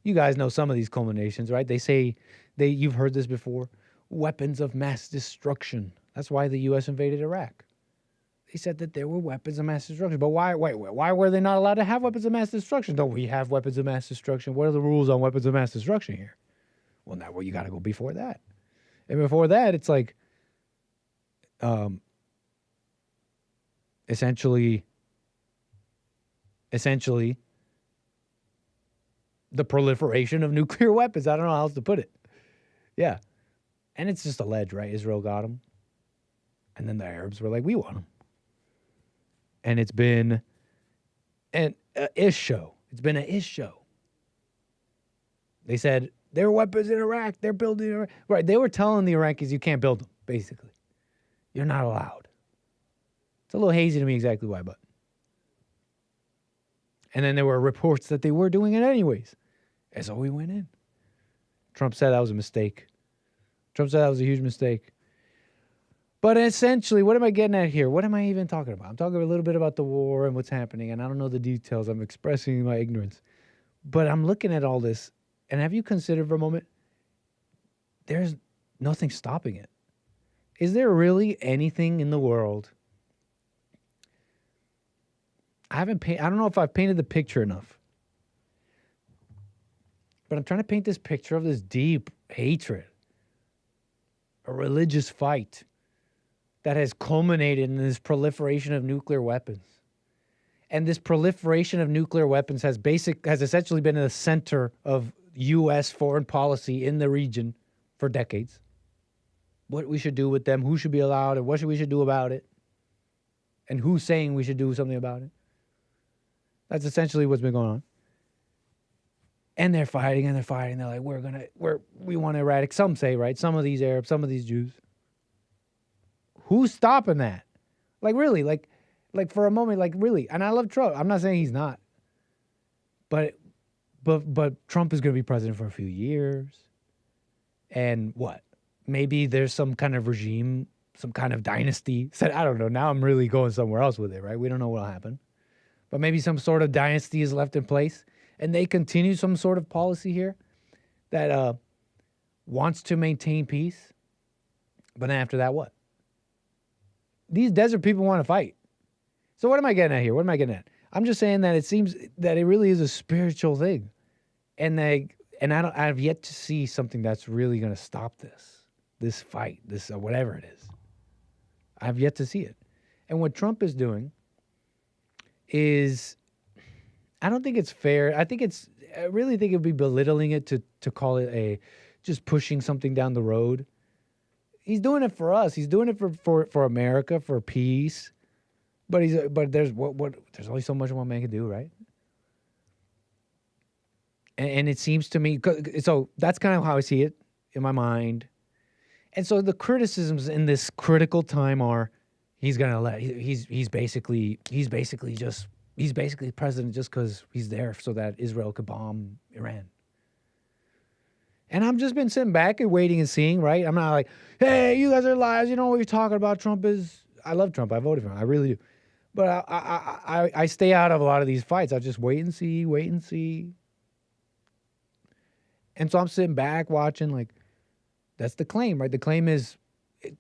You guys know some of these culminations, right? They say, you've heard this before, weapons of mass destruction. That's why the U.S. invaded Iraq. They said that there were weapons of mass destruction. But why were they not allowed to have weapons of mass destruction? Don't we have weapons of mass destruction? What are the rules on weapons of mass destruction here? Well, now you got to go before that. And before that, it's like, essentially, the proliferation of nuclear weapons. I don't know how else to put it. Yeah. And it's just alleged, right? Israel got them. And then the Arabs were like, we want them. and it's been an ish show. It's been an ish show. They said there are weapons in Iraq. They're building Iraq. Right. They were telling the Iraqis you can't build them, basically. You're not allowed. It's a little hazy to me exactly why, but. And then there were reports that they were doing it anyways. And so we went in. Trump said that was a mistake. Trump said that was a huge mistake. But essentially, what am I getting at here? What am I even talking about? I'm talking a little bit about the war and what's happening, and I don't know the details. I'm expressing my ignorance. But I'm looking at all this, and have you considered for a moment, there's nothing stopping it. Is there really anything in the world? I don't know if I've painted the picture enough. But I'm trying to paint this picture of this deep hatred, a religious fight that has culminated in this proliferation of nuclear weapons. And this proliferation of nuclear weapons has essentially been in the center of U.S. foreign policy in the region for decades. What we should do with them, who should be allowed, and what we should do about it, and who's saying we should do something about it. That's essentially what's been going on. And they're fighting and they're fighting. They're like, we want to eradicate. Some say, right? Some of these Arabs, some of these Jews. Who's stopping that? Like, really? Like for a moment, like, really? And I love Trump. I'm not saying he's not. But Trump is going to be president for a few years. And what? Maybe there's some kind of regime, some kind of dynasty. I don't know. Now I'm really going somewhere else with it, right? We don't know what will happen. But maybe some sort of dynasty is left in place. And they continue some sort of policy here that wants to maintain peace. But then after that, what? These desert people want to fight. So what am I getting at here? What am I getting at? I'm just saying that it seems that it really is a spiritual thing. And I've yet to see something that's really going to stop this fight, this whatever it is. I've yet to see it. And what Trump is doing is, I don't think it's fair. I really think it'd be belittling it to call it just pushing something down the road. He's doing it for us. He's doing it for America, for peace. But there's there's only so much one man can do, right? And it seems to me, so that's kind of how I see it in my mind. And so the criticisms in this critical time are, he's basically president just because he's there so that Israel could bomb Iran. And I've just been sitting back and waiting and seeing, right? I'm not like, hey, you guys are liars. You know what you're talking about. Trump is. I love Trump. I voted for him. I really do. But I stay out of a lot of these fights. I just wait and see. And so I'm sitting back watching, like, that's the claim, right? The claim is,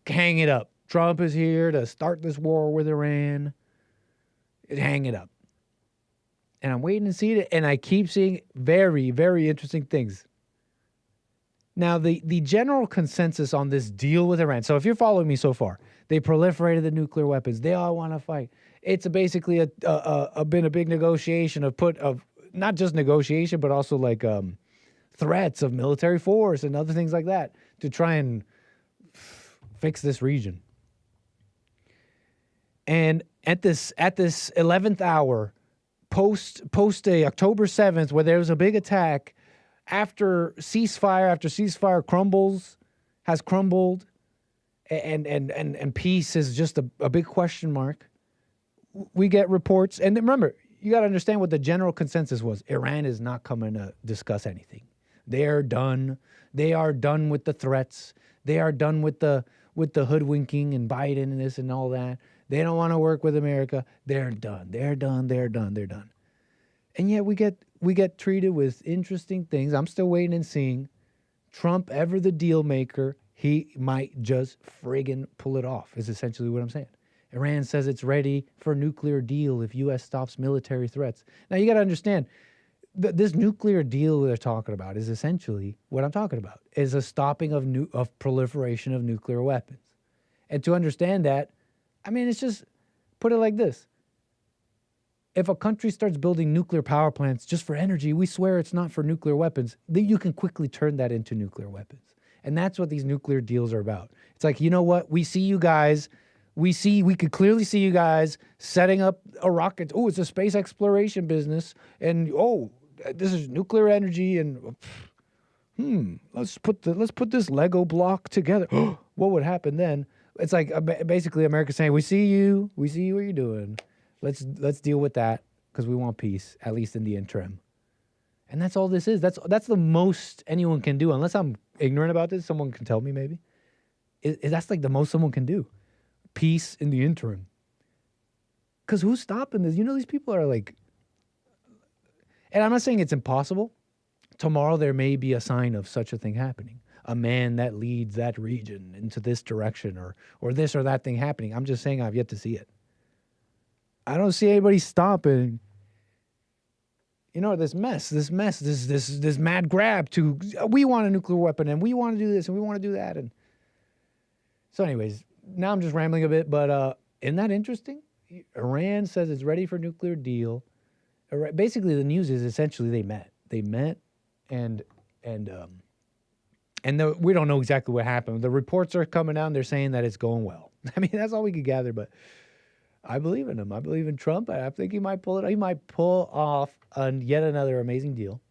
hang it up. Trump is here to start this war with Iran. Hang it up. And I'm waiting to see it, and I keep seeing very, very interesting things. Now, the general consensus on this deal with Iran, so if you're following me so far, they proliferated the nuclear weapons. They all want to fight. It's basically been a big negotiation of not just negotiation, but also like threats of military force and other things like that to try and fix this region. And at this 11th hour, post October 7th, where there was a big attack, after ceasefire has crumbled, and peace is just a big question mark, we get reports. And remember, you got to understand what the general consensus was. Iran is not coming to discuss anything. They are done. They are done with the threats. They are done with the hoodwinking and Biden and this and all that. They don't want to work with America. They're done. They're done. And yet we get treated with interesting things. I'm still waiting and seeing. Trump, ever the deal maker, he might just friggin' pull it off, is essentially what I'm saying. Iran says it's ready for a nuclear deal if U.S. stops military threats. Now, you got to understand, this nuclear deal they're talking about is essentially what I'm talking about, is a stopping of proliferation of nuclear weapons. And to understand that, I mean, it's just, put it like this. If a country starts building nuclear power plants just for energy, we swear it's not for nuclear weapons, then you can quickly turn that into nuclear weapons. And that's what these nuclear deals are about. It's like, you know what? We see you guys. we could clearly see you guys setting up a rocket. Oh, it's a space exploration business, and this is nuclear energy, and let's put this Lego block together. What would happen then? It's like basically America saying, we see you what you're doing. Let's deal with that because we want peace, at least in the interim. And that's all this is. That's the most anyone can do, unless I'm ignorant about this. Someone can tell me maybe. That's like the most someone can do. Peace in the interim. Because who's stopping this? These people are like, and I'm not saying it's impossible. Tomorrow there may be a sign of such a thing happening. A man that leads that region into this direction or this or that thing happening. I'm just saying I've yet to see it. I don't see anybody stopping. This mad grab to, we want a nuclear weapon and we want to do this and we want to do that. And so anyways, now I'm just rambling a bit, but isn't that interesting? Iran says it's ready for a nuclear deal. Basically, the news is essentially they met. They met and we don't know exactly what happened. The reports are coming out and they're saying that it's going well. I mean, that's all we could gather, but I believe in him. I believe in Trump. I think he might pull it. He might pull off yet another amazing deal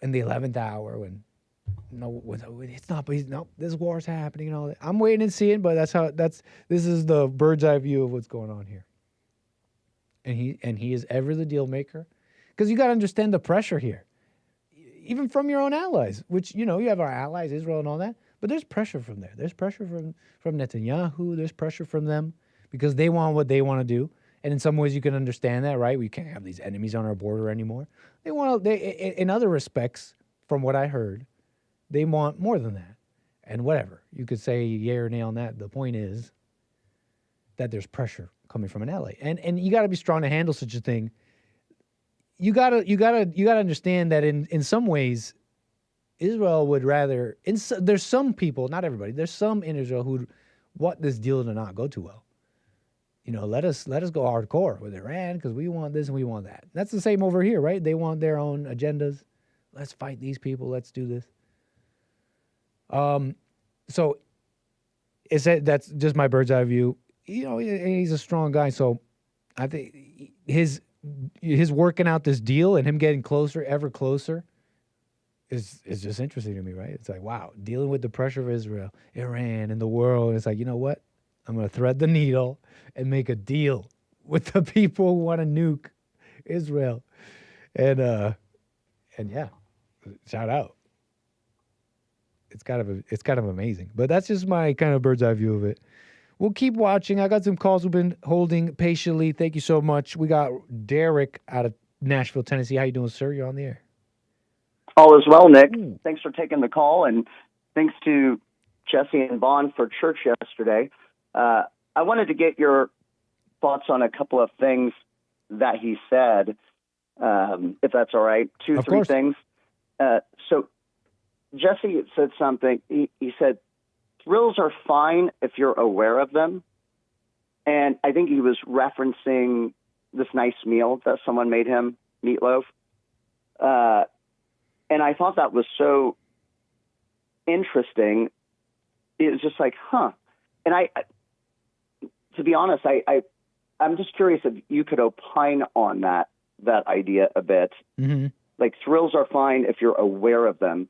in the 11th hour when it's not. But this war's happening and all that. I'm waiting and seeing, but this is the bird's eye view of what's going on here. And he is ever the deal maker, because you got to understand the pressure here, even from your own allies. Which you have our allies, Israel and all that, but there's pressure from there. There's pressure from Netanyahu. There's pressure from them. Because they want what they want to do. And in some ways you can understand that, right? We can't have these enemies on our border anymore. In other respects, from what I heard, they want more than that. And whatever. You could say yay or nay on that. The point is that there's pressure coming from an ally. And you got to be strong to handle such a thing. You got to understand that in some ways Israel would rather, there's some people, not everybody, there's some in Israel who want this deal to not go too well. Let us go hardcore with Iran because we want this and we want that. That's the same over here, right? They want their own agendas. Let's fight these people. Let's do this. So that's just my bird's eye view. He's a strong guy, so I think his working out this deal and him getting closer, ever closer, is just interesting to me, right? It's like, wow, dealing with the pressure of Israel, Iran, and the world. It's like, you know what? I'm going to thread the needle and make a deal with the people who want to nuke Israel. And yeah, shout out. It's kind of amazing. But that's just my kind of bird's eye view of it. We'll keep watching. I got some calls we've been holding patiently. Thank you so much. We got Derek out of Nashville, Tennessee. How you doing, sir? You're on the air.
All is well, Nick. Thanks for taking the call, and thanks to Jesse and Vaughn for church yesterday. I wanted to get your thoughts on a couple of things that he said, if that's all right. Three things. So Jesse said something. He said, thrills are fine if you're aware of them. And I think he was referencing this nice meal that someone made him, meatloaf. And I thought that was so interesting. It was just like, huh. And to be honest, I'm just curious if you could opine on that idea a bit.
Mm-hmm.
Like, thrills are fine if you're aware of them.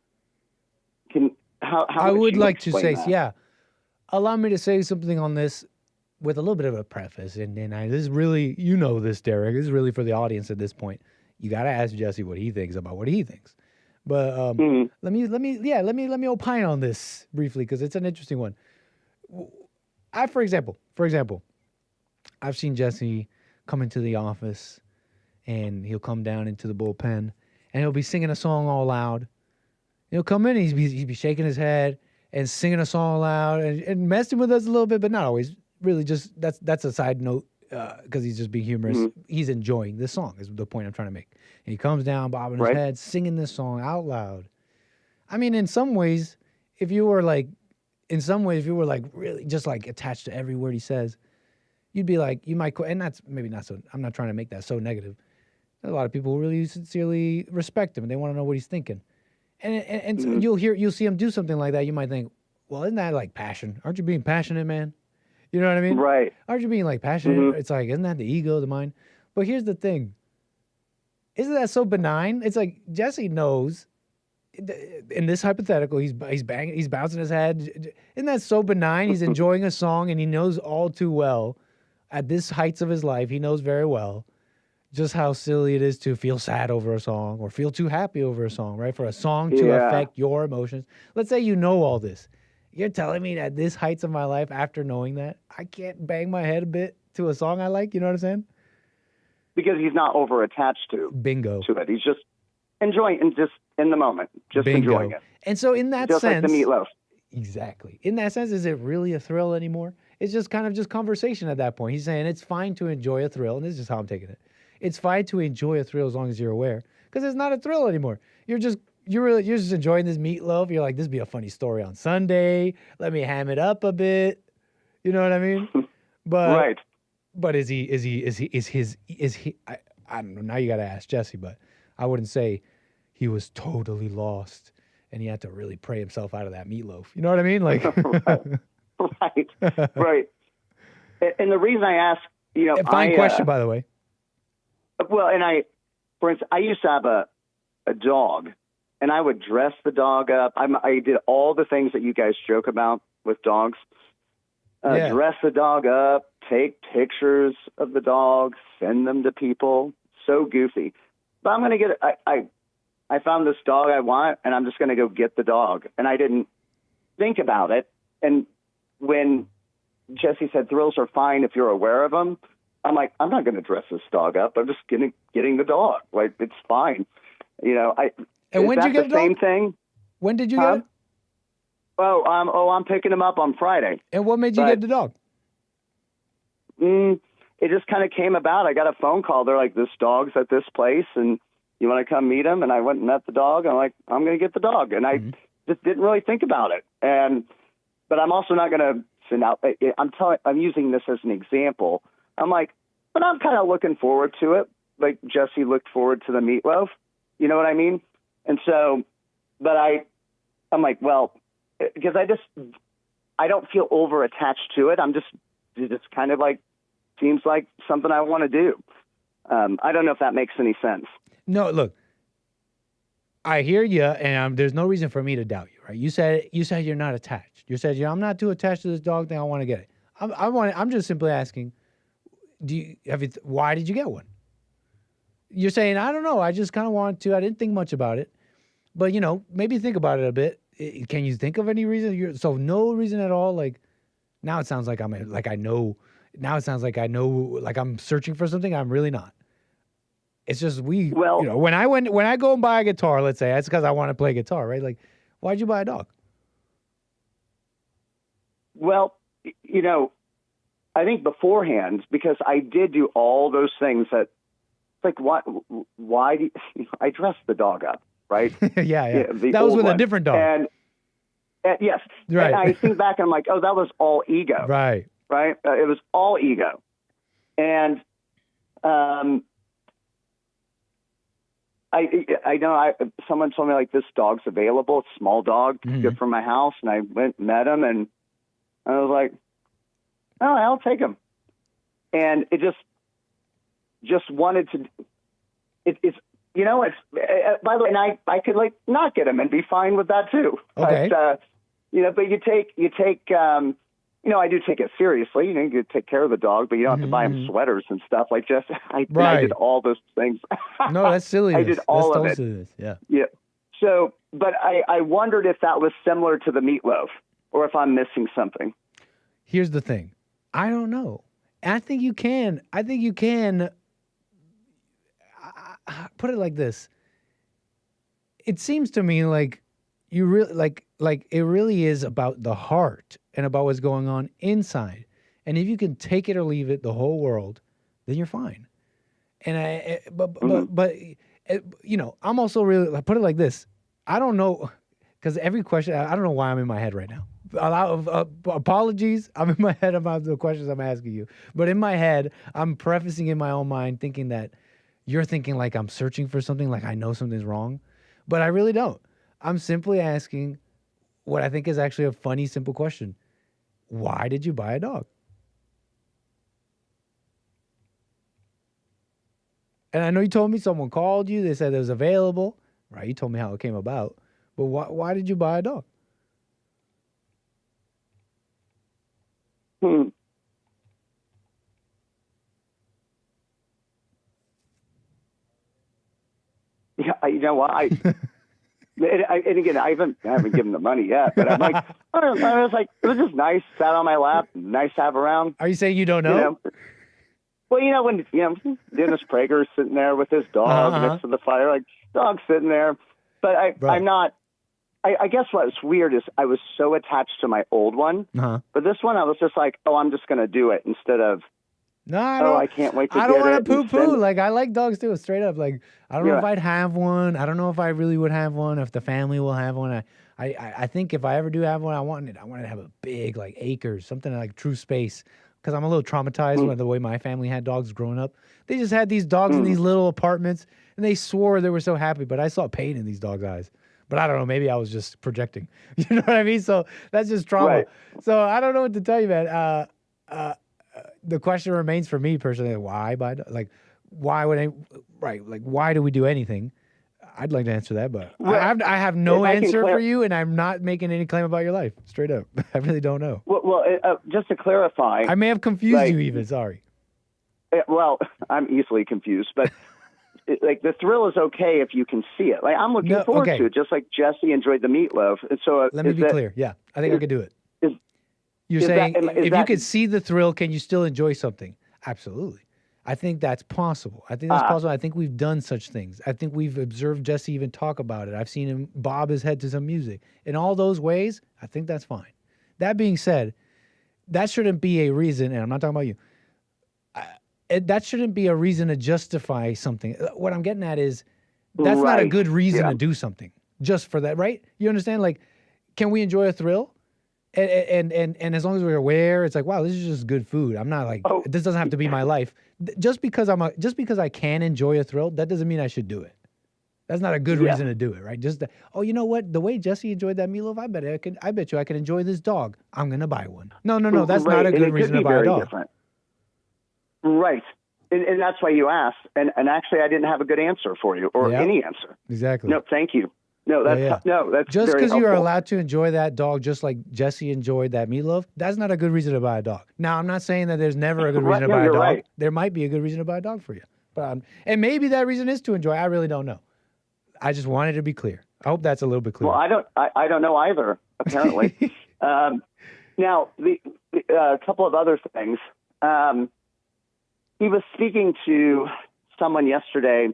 How
I would like to say,
that?
yeah. Allow me to say something on this with a little bit of a preface. And this is really, this, Derek. This is really for the audience at this point. You got to ask Jesse what he thinks about what he thinks. But let me opine on this briefly, because it's an interesting one. For example, I've seen Jesse come into the office, and he'll come down into the bullpen, and he'll be singing a song all loud. He'll come in, and he'd be shaking his head and singing a song loud and messing with us a little bit, but not always. Really, just that's a side note, because he's just being humorous.
Mm-hmm.
He's enjoying this song is the point I'm trying to make. And he comes down, bobbing his head, singing this song out loud. I mean, in some ways, if you were like really just like attached to every word he says, you'd be like, you might, and that's maybe not so, I'm not trying to make that so negative. There's a lot of people who really sincerely respect him and they want to know what he's thinking. And so you'll see him do something like that. You might think, well, isn't that like passion? Aren't you being passionate, man? You know what I mean?
Right.
Aren't you being like passionate?
Mhm.
It's like, isn't that the ego, the mind? But here's the thing. Isn't that so benign? It's like Jesse knows. In this hypothetical, he's banging, he's bouncing his head. Isn't that so benign? He's enjoying a song, and he knows all too well, at this heights of his life, he knows very well just how silly it is to feel sad over a song or feel too happy over a song, right? For a song to affect your emotions. Let's say you know all this. You're telling me that this heights of my life, after knowing that, I can't bang my head a bit to a song I like? You know what I'm saying?
Because he's not over attached to it. He's just enjoying and just in the moment, just enjoying it.
And so in that
just
sense,
like the meatloaf.
Exactly. In that sense, is it really a thrill anymore? It's just kind of just conversation at that point. He's saying it's fine to enjoy a thrill, and this is just how I'm taking it. It's fine to enjoy a thrill as long as you're aware, because it's not a thrill anymore. You're just enjoying this meatloaf. You're like, this would be a funny story on Sunday. Let me ham it up a bit. You know what I mean? But
right.
But is he? I don't know. Now you got to ask Jesse, but I wouldn't say he was totally lost and he had to really pray himself out of that meatloaf. You know what I mean? Like,
right. And the reason I ask,
fine question, by the way.
Well, for instance, I used to have a dog, and I would dress the dog up. I did all the things that you guys joke about with dogs. Dress the dog up, take pictures of the dog, send them to people. So goofy. But I'm going to get I found this dog I want, and I'm just going to go get the dog. And I didn't think about it. And when Jesse said thrills are fine if you're aware of them, I'm like, I'm not going to dress this dog up. I'm just getting the dog. Like, it's fine. And
when did you get
the same thing?
When did you get him?
I'm picking him up on Friday.
And what made you get the dog?
It just kind of came about. I got a phone call. They're like, this dog's at this place, and you want to come meet him? And I went and met the dog. I'm like, I'm going to get the dog. And I just didn't really think about it. But I'm also not going to send out. I'm using this as an example. I'm like, but I'm kind of looking forward to it. Like Jesse looked forward to the meatloaf. You know what I mean? And so, but I'm like, well, because I don't feel over attached to it. It's kind of like, seems like something I want to do. I don't know if that makes any sense.
No, look, I hear you, and there's no reason for me to doubt you, right? You said you're not attached. You said, I'm not too attached to this dog thing. I want to get it. I'm just simply asking, why did you get one? You're saying, I don't know. I just kind of wanted to. I didn't think much about it. But, maybe think about it a bit. Can you think of any reason? So no reason at all? Like, now it sounds like I know. Now it sounds like I know, like I'm searching for something. I'm really not. It's just when I go and buy a guitar, let's say, that's because I want to play guitar, right? Like, why'd you buy a dog?
Well, I think beforehand, because I did do all those things that, like, why do I dressed the dog up, right?
yeah. That was with a different dog.
And yes.
Right.
And I think back and I'm like, oh, that was all ego.
Right.
Right. It was all ego. And I know someone told me, like, this dog's available. It's a small dog, good for my house. And I went and met him, and I was like, oh, I'll take him. And it just wanted to, it's by the way, and I could, like, not get him and be fine with that too.
Okay.
But, but you take, I do take it seriously. You take care of the dog, but you don't have to buy him sweaters and stuff. Like, I did all those things.
No, that's silly.
I did all of it.
Silliness. Yeah.
Yeah. So, but I wondered if that was similar to the meatloaf or if I'm missing something.
Here's the thing. I don't know. I think you can. Put it like this. It seems to me like you really like it really is about the heart and about what's going on inside. And if you can take it or leave it, the whole world, then you're fine. And I'm also really, put it like this. I don't know, because every question, I don't know why I'm in my head right now. A lot of apologies. I'm in my head about the questions I'm asking you. But in my head, I'm prefacing in my own mind, thinking that you're thinking like I'm searching for something, like I know something's wrong. But I really don't. I'm simply asking what I think is actually a funny, simple question. Why did you buy a dog? And I know you told me someone called you. They said it was available, right? You told me how it came about. But why did you buy a dog?
Yeah, you know what? And again, I haven't given the money yet, but I'm like, I was like, it was just nice, sat on my lap, nice to have around.
Are you saying you don't know?
You know? Well, when Dennis Prager's sitting there with his dog next to the fire, like dog's sitting there, but I'm not. I guess what's weird is I was so attached to my old one, but this one I was just like, oh, I'm just going to do it instead of.
No,
I can't wait to get it.
I don't want to poo-poo. Like, I like dogs too, straight up. Like, I don't know if I'd have one. I don't know if I really would have one, if the family will have one. I think if I ever do have one, I want it to have a big, like, acres, something like true space. Because I'm a little traumatized by the way my family had dogs growing up. They just had these dogs in these little apartments, and they swore they were so happy. But I saw pain in these dogs' eyes. But I don't know. Maybe I was just projecting. You know what I mean? So that's just trauma. Right. So I don't know what to tell you, man. The question remains for me personally: why buy? Like, why would I? Right? Like, why do we do anything? I'd like to answer that, but I have no answer for you, and I'm not making any claim about your life. Straight up, I really don't know.
Well, just to clarify,
I may have confused you. Even sorry.
Well, I'm easily confused, but like the thrill is okay if you can see it. Like I'm looking forward to it, just like Jesse enjoyed the meatloaf. And so
let me be clear. Yeah, I think I could do it. You're saying if you could see the thrill, can you still enjoy something? Absolutely. I think that's possible. I think that's possible. I think we've done such things. I think we've observed Jesse even talk about it. I've seen him bob his head to some music. In all those ways, I think that's fine. That being said, that shouldn't be a reason, and I'm not talking about you, that shouldn't be a reason to justify something. What I'm getting at is that's not a good reason to do something just for that, right? You understand? Like, can we enjoy a thrill? And as long as we're aware, it's like, wow, this is just good food. I'm not like, this doesn't have to be my life. Just because I can enjoy a thrill, that doesn't mean I should do it. That's not a good reason to do it, right? Just you know what? The way Jesse enjoyed that meatloaf, I bet you I can enjoy this dog. I'm gonna buy one. No, that's not a good reason to buy a dog.
Different. Right. And that's why you asked. And actually, I didn't have a good answer for you or any answer.
Exactly.
No, thank you. No, that's
just because you are
helpful.
allowed to enjoy that dog, just like Jesse enjoyed that meatloaf. That's not a good reason to buy a dog. Now, I'm not saying that there's never a good reason to buy a dog. Right. There might be a good reason to buy a dog for you, but and maybe that reason is to enjoy. I really don't know. I just wanted to be clear. I hope that's a little bit clear.
Well, I don't know either. Apparently. Now, a couple of other things. He was speaking to someone yesterday,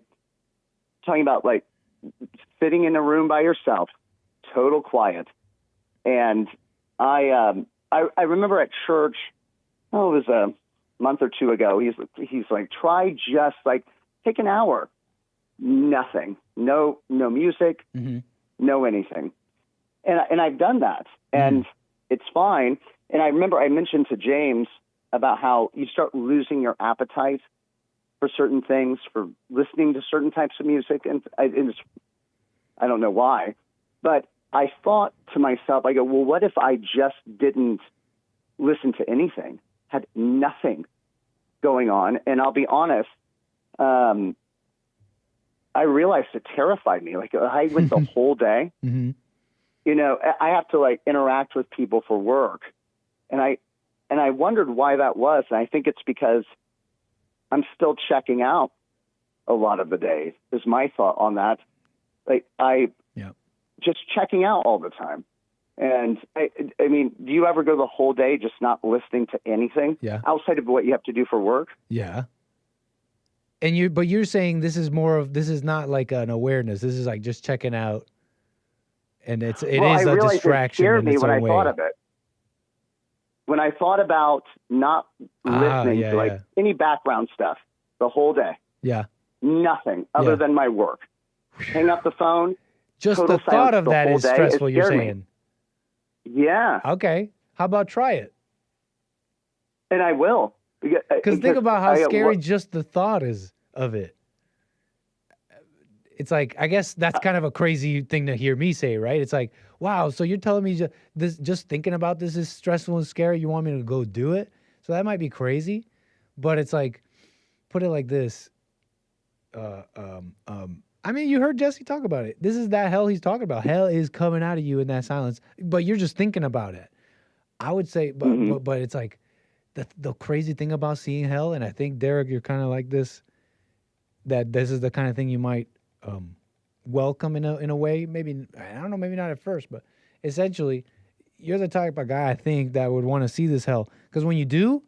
talking about like sitting in a room by yourself, total quiet. And I remember at church, it was a month or two ago. He's like, try just like take an hour, nothing, no music, no anything. And I've done that, and it's fine. And I remember I mentioned to James about how you start losing your appetite for certain things, for listening to certain types of music. And I don't know why, but I thought to myself, I go, well, what if I just didn't listen to anything, had nothing going on? And I'll be honest, I realized it terrified me. Like I went the whole day, you know, I have to like interact with people for work. And I wondered why that was. And I think it's because I'm still checking out a lot of the days is my thought on that. Like just checking out all the time. And I mean, do you ever go the whole day just not listening to anything outside of what you have to do for work?
Yeah. And but you're saying this is not like an awareness. This is like just checking out. And it is a distraction.
It scared me
in its
when
own
I
way.
thought of it. When I thought about not listening to any background stuff the whole day.
Yeah.
Nothing other than my work. Hang up the phone.
Just the thought of that is stressful, you're saying.
Yeah.
Okay. How about try it?
And I will.
Because think about how scary just the thought is of it. It's like, I guess that's kind of a crazy thing to hear me say, right? It's like, wow, so you're telling me just thinking about this is stressful and scary. You want me to go do it? So that might be crazy. But it's like, put it like this. I mean, you heard Jesse talk about it. This is that hell he's talking about. Hell is coming out of you in that silence, but you're just thinking about it. I would say, but it's like the crazy thing about seeing hell, and I think Derek, you're kind of like this. That this is the kind of thing you might welcome in a way. Maybe I don't know. Maybe not at first, but essentially, you're the type of guy I think that would want to see this hell, because when you do,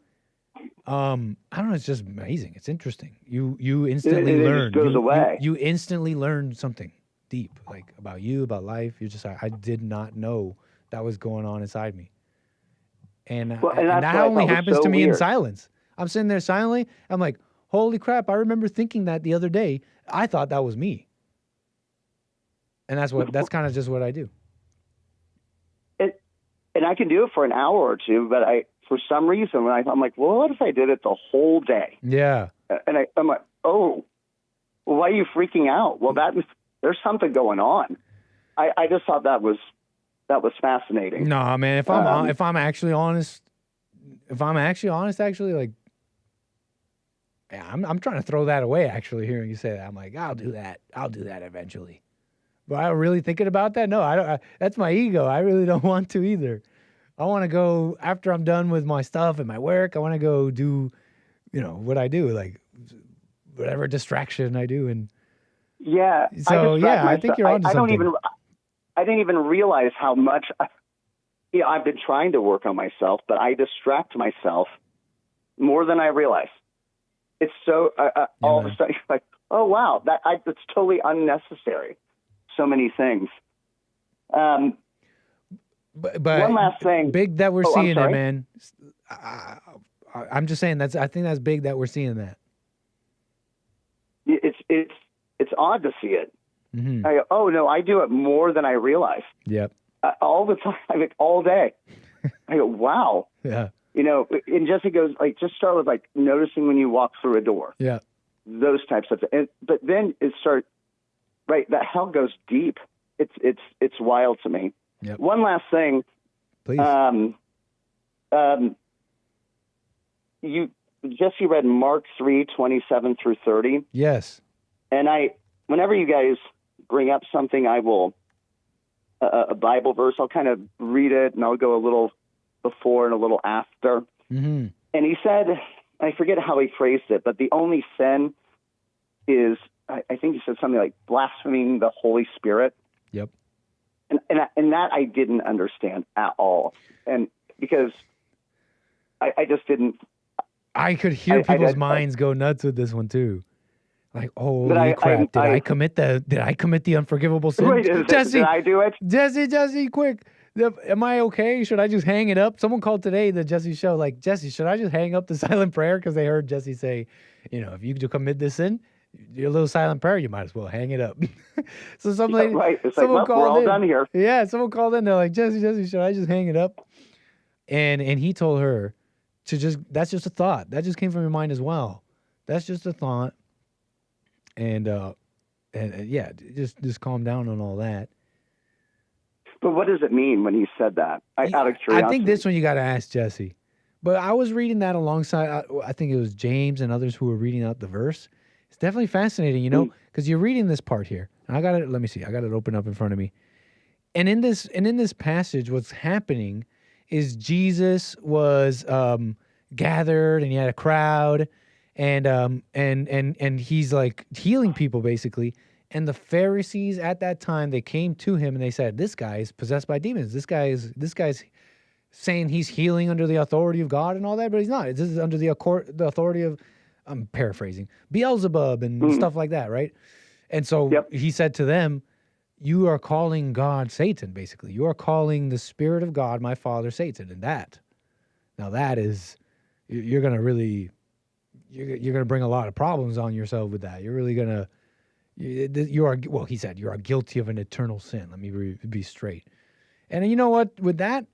I don't know. It's just amazing. It's interesting. You instantly learn.
It just goes away.
You instantly learn something deep, like about you, about life. You're just I did not know that was going on inside me, and that only happens to me in silence. I'm sitting there silently. I'm like, holy crap! I remember thinking that the other day. I thought that was me, and that's kind of just what I do.
And I can do it for an hour or two, but for some reason, I'm like, well, what if I did it the whole day?
Yeah.
And I'm like, oh, well, why are you freaking out? Well, there's something going on. I just thought that was fascinating.
No, man. If I'm actually honest, actually, like, yeah, I'm trying to throw that away. Actually, hearing you say that, I'm like, I'll do that eventually. But I'm really thinking about that. No, I don't. That's my ego. I really don't want to either. I want to go after I'm done with my stuff and my work. I want to go do, what I do, like whatever distraction I do. And
yeah,
so I think you're onto something.
I didn't even realize how much. I've been trying to work on myself, but I distract myself more than I realize. It's so all of a sudden, like, oh wow, that's totally unnecessary. So many things. But one last thing,
big that we're seeing it, man. I'm just saying I think that's big that we're seeing that.
It's odd to see it.
Mm-hmm.
I go, oh no, I do it more than I realize.
Yep.
All the time, like all day. I go, wow.
Yeah.
And Jesse goes, like, just start with like noticing when you walk through a door.
Yeah.
Those types of things. But then it starts. Right, that hell goes deep. It's wild to me.
Yep.
One last thing,
please.
Jesse read Mark 3:27 through 30.
Yes.
And whenever you guys bring up something, I will a Bible verse. I'll kind of read it, and I'll go a little before and a little after.
Mm-hmm.
And he said, I forget how he phrased it, but the only sin is. I think he said something like blaspheming the Holy Spirit.
Yep.
And that I didn't understand at all. And because I just didn't.
I could hear people's minds go nuts with this one too. Like, holy crap! Did I commit the unforgivable sin?
Wait,
Jesse,
did I do it?
Jesse, quick! Am I okay? Should I just hang it up? Someone called today the Jesse show. Like, Jesse, should I just hang up the silent prayer because they heard Jesse say, if you do commit this sin, your little silent prayer, you might as well hang it up. So someone called
we're all
in.
done here.
Yeah, someone called in. They're like, Jesse, should I just hang it up? And he told her to that's just a thought. That just came from your mind as well. That's just a thought. And yeah, just calm down on all that.
But what does it mean when he said that? Out of curiosity.
I think this one you got to ask Jesse. But I was reading that alongside, I think it was James and others who were reading out the verse. It's definitely fascinating, because you're reading this part here. And I got it. Let me see. I got it open up in front of me. And in this passage, what's happening is Jesus was gathered, and he had a crowd, and he's like healing people basically. And the Pharisees at that time, they came to him and they said, "This guy is possessed by demons. This guy's saying he's healing under the authority of God and all that, but he's not. This is under the authority of." I'm paraphrasing, Beelzebub and stuff like that, right? And so he said to them, you are calling God Satan, basically. You are calling the Spirit of God, my Father, Satan. And that is, you're going to bring a lot of problems on yourself with that. You're really going to, he said, you are guilty of an eternal sin. Let me be straight. And you know what, with that,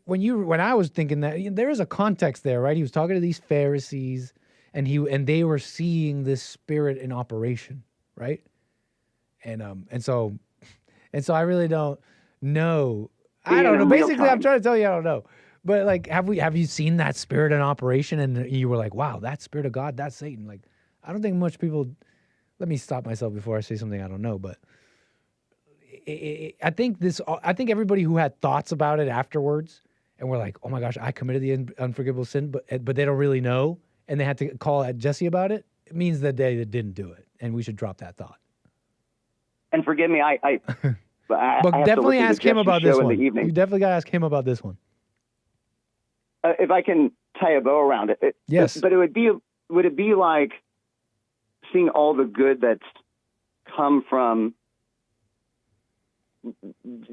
when I was thinking that, there is a context there, right? He was talking to these Pharisees, and they were seeing this spirit in operation, right? And so I really don't know. I don't know. Basically, I'm trying to tell you I don't know. But like, have you seen that spirit in operation? And you were like, wow, that Spirit of God, that's Satan. Like, I don't think much people. Let me stop myself before I say something I don't know. But I think I think everybody who had thoughts about it afterwards, and were like, "Oh my gosh, I committed the unforgivable sin," but they don't really know, and they had to call at Jesse about it. It means that they didn't do it, and we should drop that thought.
And forgive me, I
but
have
definitely
to listen
ask
to
him
Jesse's
about this
show in
one.
the evening.
You definitely got to ask him about this one.
If I can tie a bow around it.
Yes.
But would it be like seeing all the good that's come from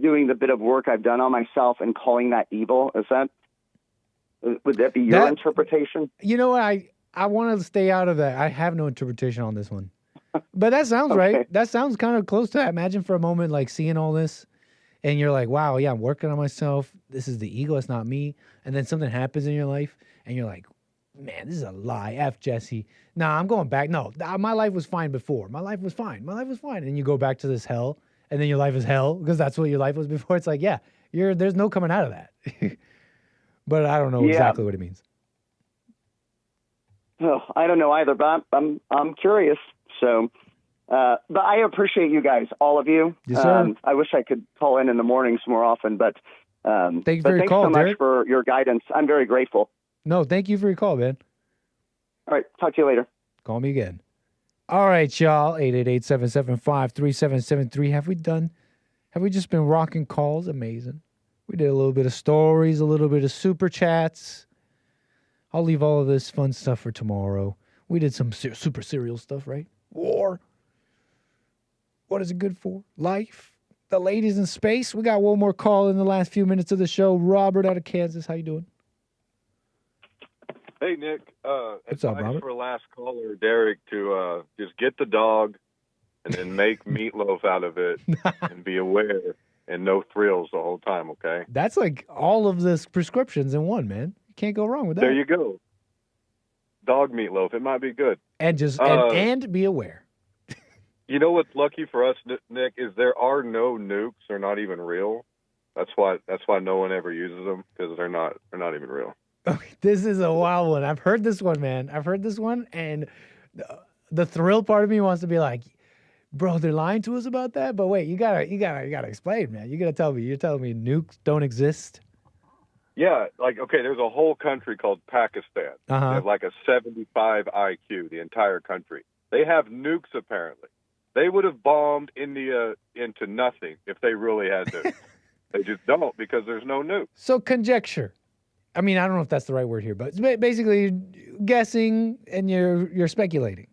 doing the bit of work I've done on myself and calling that evil? Would that be your interpretation?
You know what? I want to stay out of that. I have no interpretation on this one. But that sounds right. That sounds kind of close to that. Imagine for a moment, like seeing all this and you're like, wow, yeah, I'm working on myself. This is the ego. It's not me. And then something happens in your life and you're like, man, this is a lie. F Jesse. Nah, I'm going back. No, my life was fine before. My life was fine. My life was fine. And you go back to this hell and then your life is hell because that's what your life was before. It's like, yeah, there's no coming out of that. But I don't know exactly what it means.
Oh, I don't know either, but I'm curious. So, but I appreciate you guys, all of you.
Yes, sir.
I wish I could call in the mornings more often, but
thanks so
much for your guidance. I'm very grateful.
No, thank you for your call, man.
All right, talk to you later.
Call me again. All right, y'all. 888-775-3773. Have we just been rocking calls? Amazing. We did a little bit of stories, a little bit of super chats. I'll leave all of this fun stuff for tomorrow. We did some super serial stuff, right? War. What is it good for? Life. The ladies in space. We got one more call in the last few minutes of the show. Robert out of Kansas. How you doing?
Hey, Nick.
What's up, Robert?
For last caller, Derek, to just get the dog and then make meatloaf out of it and be aware and no thrills the whole time, okay?
That's like all of this prescriptions in one, man. You can't go wrong with that.
There you go. Dog meatloaf. It might be good.
And just and be aware.
You know what's lucky for us, Nick, is there are no nukes. They're not even real. That's why no one ever uses them, because they're not even real.
This is a wild one. I've heard this one, man. I've heard this one, and the thrill part of me wants to be like, bro, they're lying to us about that. But wait, you gotta explain, man. You gotta tell me. You're telling me nukes don't exist?
Yeah, okay, there's a whole country called Pakistan. They have like a 75 IQ, the entire country. They have nukes, apparently. They would have bombed India into nothing if they really had nukes. They just don't, because there's no nukes.
So conjecture. I mean, I don't know if that's the right word here, but it's basically guessing and you're speculating.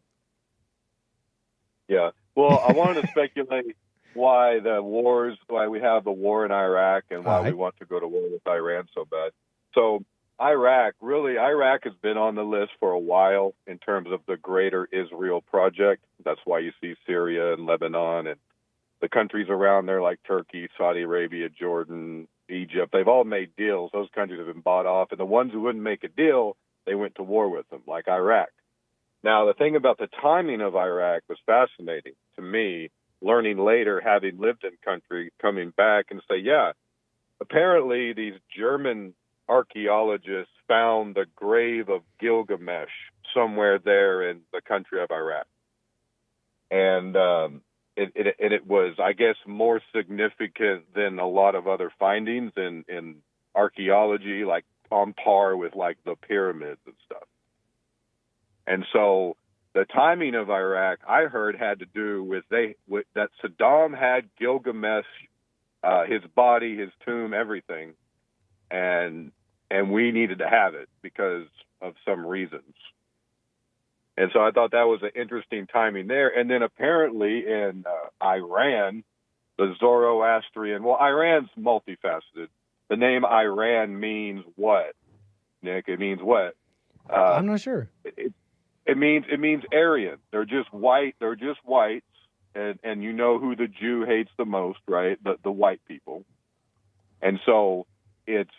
Yeah. Well, I wanted to speculate why we have the war in Iraq and why we want to go to war with Iran so bad. So Iraq has been on the list for a while in terms of the greater Israel project. That's why you see Syria and Lebanon and the countries around there like Turkey, Saudi Arabia, Jordan, Egypt. They've all made deals. Those countries have been bought off. And the ones who wouldn't make a deal, they went to war with them, like Iraq. Now, the thing about the timing of Iraq was fascinating to me, learning later, having lived in country, coming back and say, yeah, apparently these German archaeologists found the grave of Gilgamesh somewhere there in the country of Iraq. And it was, I guess, more significant than a lot of other findings in archaeology, like on par with like the pyramids and stuff. And so the timing of Iraq, I heard, had to do with that Saddam had Gilgamesh, his body, his tomb, everything, and we needed to have it because of some reasons. And so I thought that was an interesting timing there. And then apparently in Iran, the Zoroastrian, well, Iran's multifaceted. The name Iran means what, Nick? It means what?
I'm not sure.
It means Aryan. They're just white. They're just whites, and you know who the Jew hates the most, right? The white people. And so it's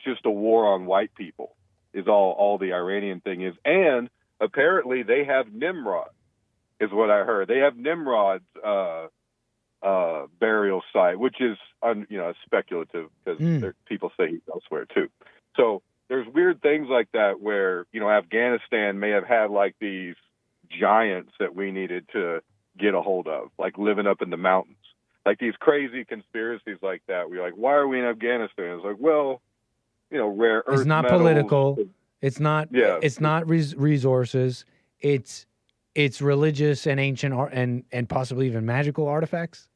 just a war on white people is all the Iranian thing is. And apparently they have Nimrod, is what I heard. They have Nimrod's burial site, which is speculative because people say he's elsewhere too. So there's weird things like that where, Afghanistan may have had like these giants that we needed to get a hold of, like living up in the mountains. Like these crazy conspiracies like that. We're like, why are we in Afghanistan? It's like, well, rare earth
It's not
metals.
political. It's not.
Yeah.
It's not resources. It's religious and ancient art and possibly even magical artifacts.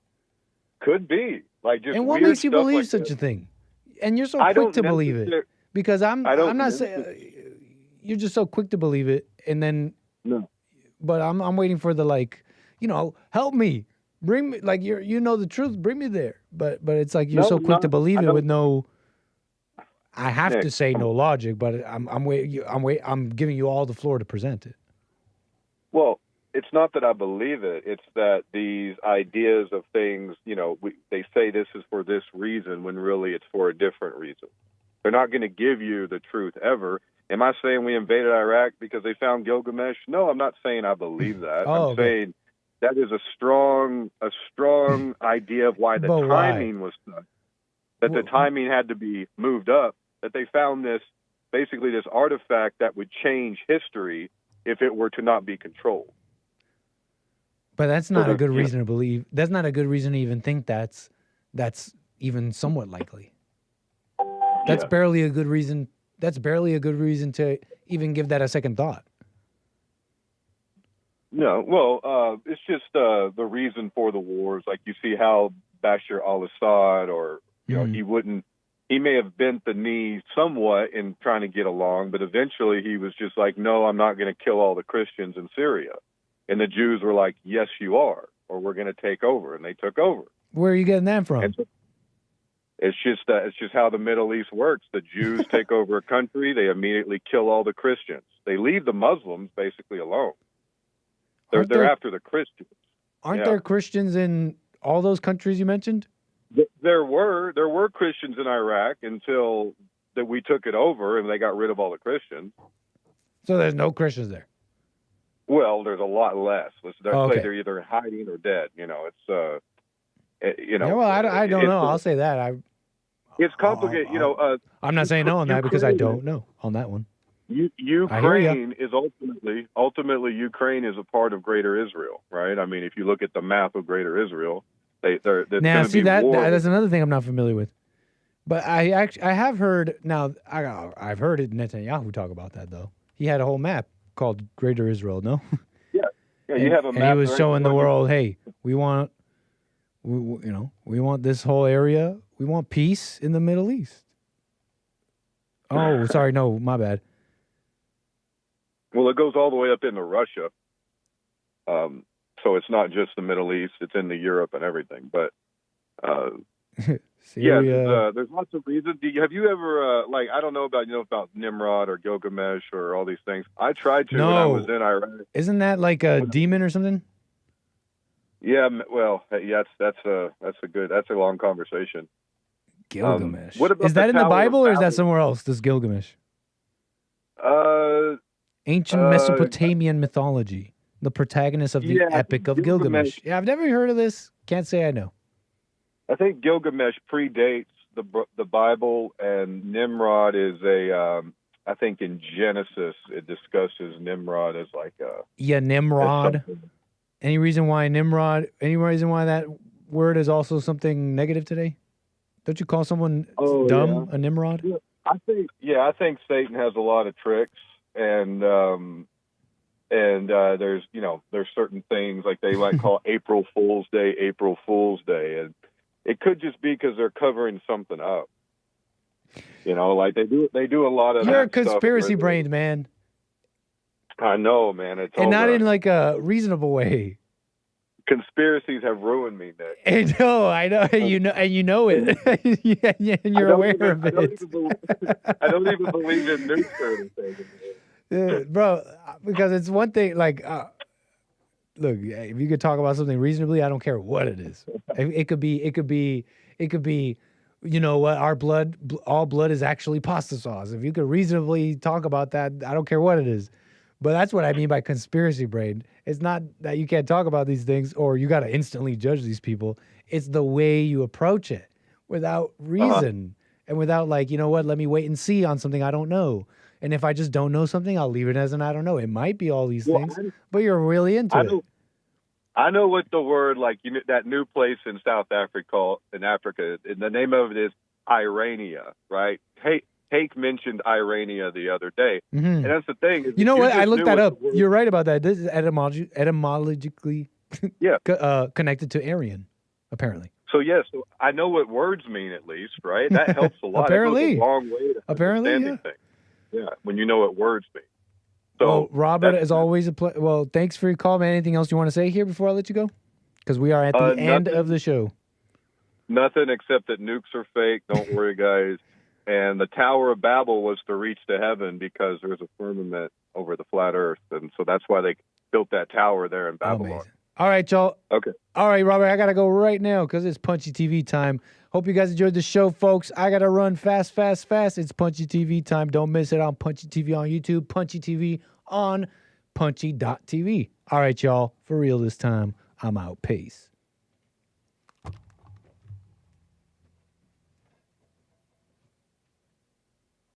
Could be like just.
And what
weird
makes you
stuff
believe
like
such
that.
a thing? And you're so
I
quick
don't
to believe it
necessar-
because I'm
I don't
not saying you're just so quick to believe it, and then
No.
But I'm waiting for the help me, bring me the truth, bring me there. But it's like you're so quick to believe it with no. I have
Nick,
to say no logic, but I'm giving you all the floor to present it.
Well, it's not that I believe it. It's that these ideas of things, they say this is for this reason when really it's for a different reason. They're not going to give you the truth ever. Am I saying we invaded Iraq because they found Gilgamesh? No, I'm not saying I believe that. I'm saying that is a strong idea of why the timing was such. That the timing had to be moved up. That they found this artifact that would change history if it were to not be controlled.
But that's not a good reason to believe. That's not a good reason to even think that's even somewhat likely. That's barely a good reason. That's barely a good reason to even give that a second thought.
No, well, it's just the reason for the wars. Like you see how Bashar al-Assad, or he may have bent the knee somewhat in trying to get along, but eventually he was just like, no, I'm not going to kill all the Christians in Syria. And the Jews were like, yes, you are, or we're going to take over. And they took over.
Where are you getting that from?
It's just how the Middle East works. The Jews take over a country. They immediately kill all the Christians. They leave the Muslims basically alone. They're after the Christians.
Aren't there Christians in all those countries you mentioned?
There were Christians in Iraq until that we took it over and they got rid of all the Christians.
So there's no Christians there.
Well, there's a lot less. They're either hiding or dead. It's
Yeah, well, I don't know. I'll say that.
It's complicated.
I'm not saying no on that because I don't know on that one.
Ukraine is ultimately Ukraine is a part of Greater Israel, right? I mean, if you look at the map of Greater Israel,
now see that's another thing I'm not familiar with. But I have heard now. I've heard Netanyahu talk about that though. He had a whole map called Greater Israel. No.
Yeah. You have a map.
And he was showing the world, hey, we want this whole area. We want peace in the Middle East. Oh, sorry, no, my bad.
Well, it goes all the way up into Russia. So it's not just the Middle East; it's into Europe and everything. But there's lots of reasons. Have you ever I don't know about Nimrod or Gilgamesh or all these things? I tried to when I was in Iraq.
Isn't that like a demon or something?
Yeah, well, yes, that's a long conversation.
Gilgamesh.
What about
is that in the Bible or is that
Babel?
somewhere else? This Gilgamesh. Ancient Mesopotamian mythology. The protagonist of the Epic of Gilgamesh. Yeah, I've never heard of this. Can't say I know.
I think Gilgamesh predates the Bible, and Nimrod is I think in Genesis it discusses Nimrod as like a...
Yeah, Nimrod. Any reason why that word is also something negative today? Don't you call someone dumb a Nimrod?
Yeah. I think Satan has a lot of tricks, and there's certain things like they might call April Fool's Day, and it could just be because they're covering something up. Like they do a lot of.
You're a conspiracy brain, man.
I know, man. It's
and not in like a reasonable way.
Conspiracies have ruined me, Nick.
I know, and you know it, and you're aware of it.
I don't even believe in nukes or anything.
Bro, because it's one thing. Like, look, if you could talk about something reasonably, I don't care what it is. It could be. You know what? All blood is actually pasta sauce. If you could reasonably talk about that, I don't care what it is. But that's what I mean by conspiracy brain. It's not that you can't talk about these things or you got to instantly judge these people. It's the way you approach it without reason and without let me wait and see on something I don't know. And if I just don't know something, I'll leave it as an I don't know. It might be all these things, but you're really into it.
I know what the word, like, that new place in South Africa, and the name of it is Irania, right? Hake mentioned Irania the other day.
Mm-hmm.
And that's the thing. Is
you know what? I looked that up. You're right about that. This is etymologically connected to Aryan, apparently.
So, so I know what words mean, at least, right? That helps a lot.
Apparently.
It goes a long way to understanding things. Yeah, when you know what words mean. So,
well, Robert, as always, well, thanks for your call, man. Anything else you want to say here before I let you go? Because we are at the end of the show.
Nothing except that nukes are fake. Don't worry, guys. And the Tower of Babel was to reach to heaven because there's a firmament over the flat earth. And so that's why they built that tower there in Babylon.
Amazing. All right, y'all.
Okay.
All right, Robert, I got to go right now because it's Punchy TV time. Hope you guys enjoyed the show, folks. I got to run fast. It's Punchy TV time. Don't miss it on Punchy TV on YouTube, Punchy TV on punchy.tv. All right, y'all. For real this time, I'm out. Peace.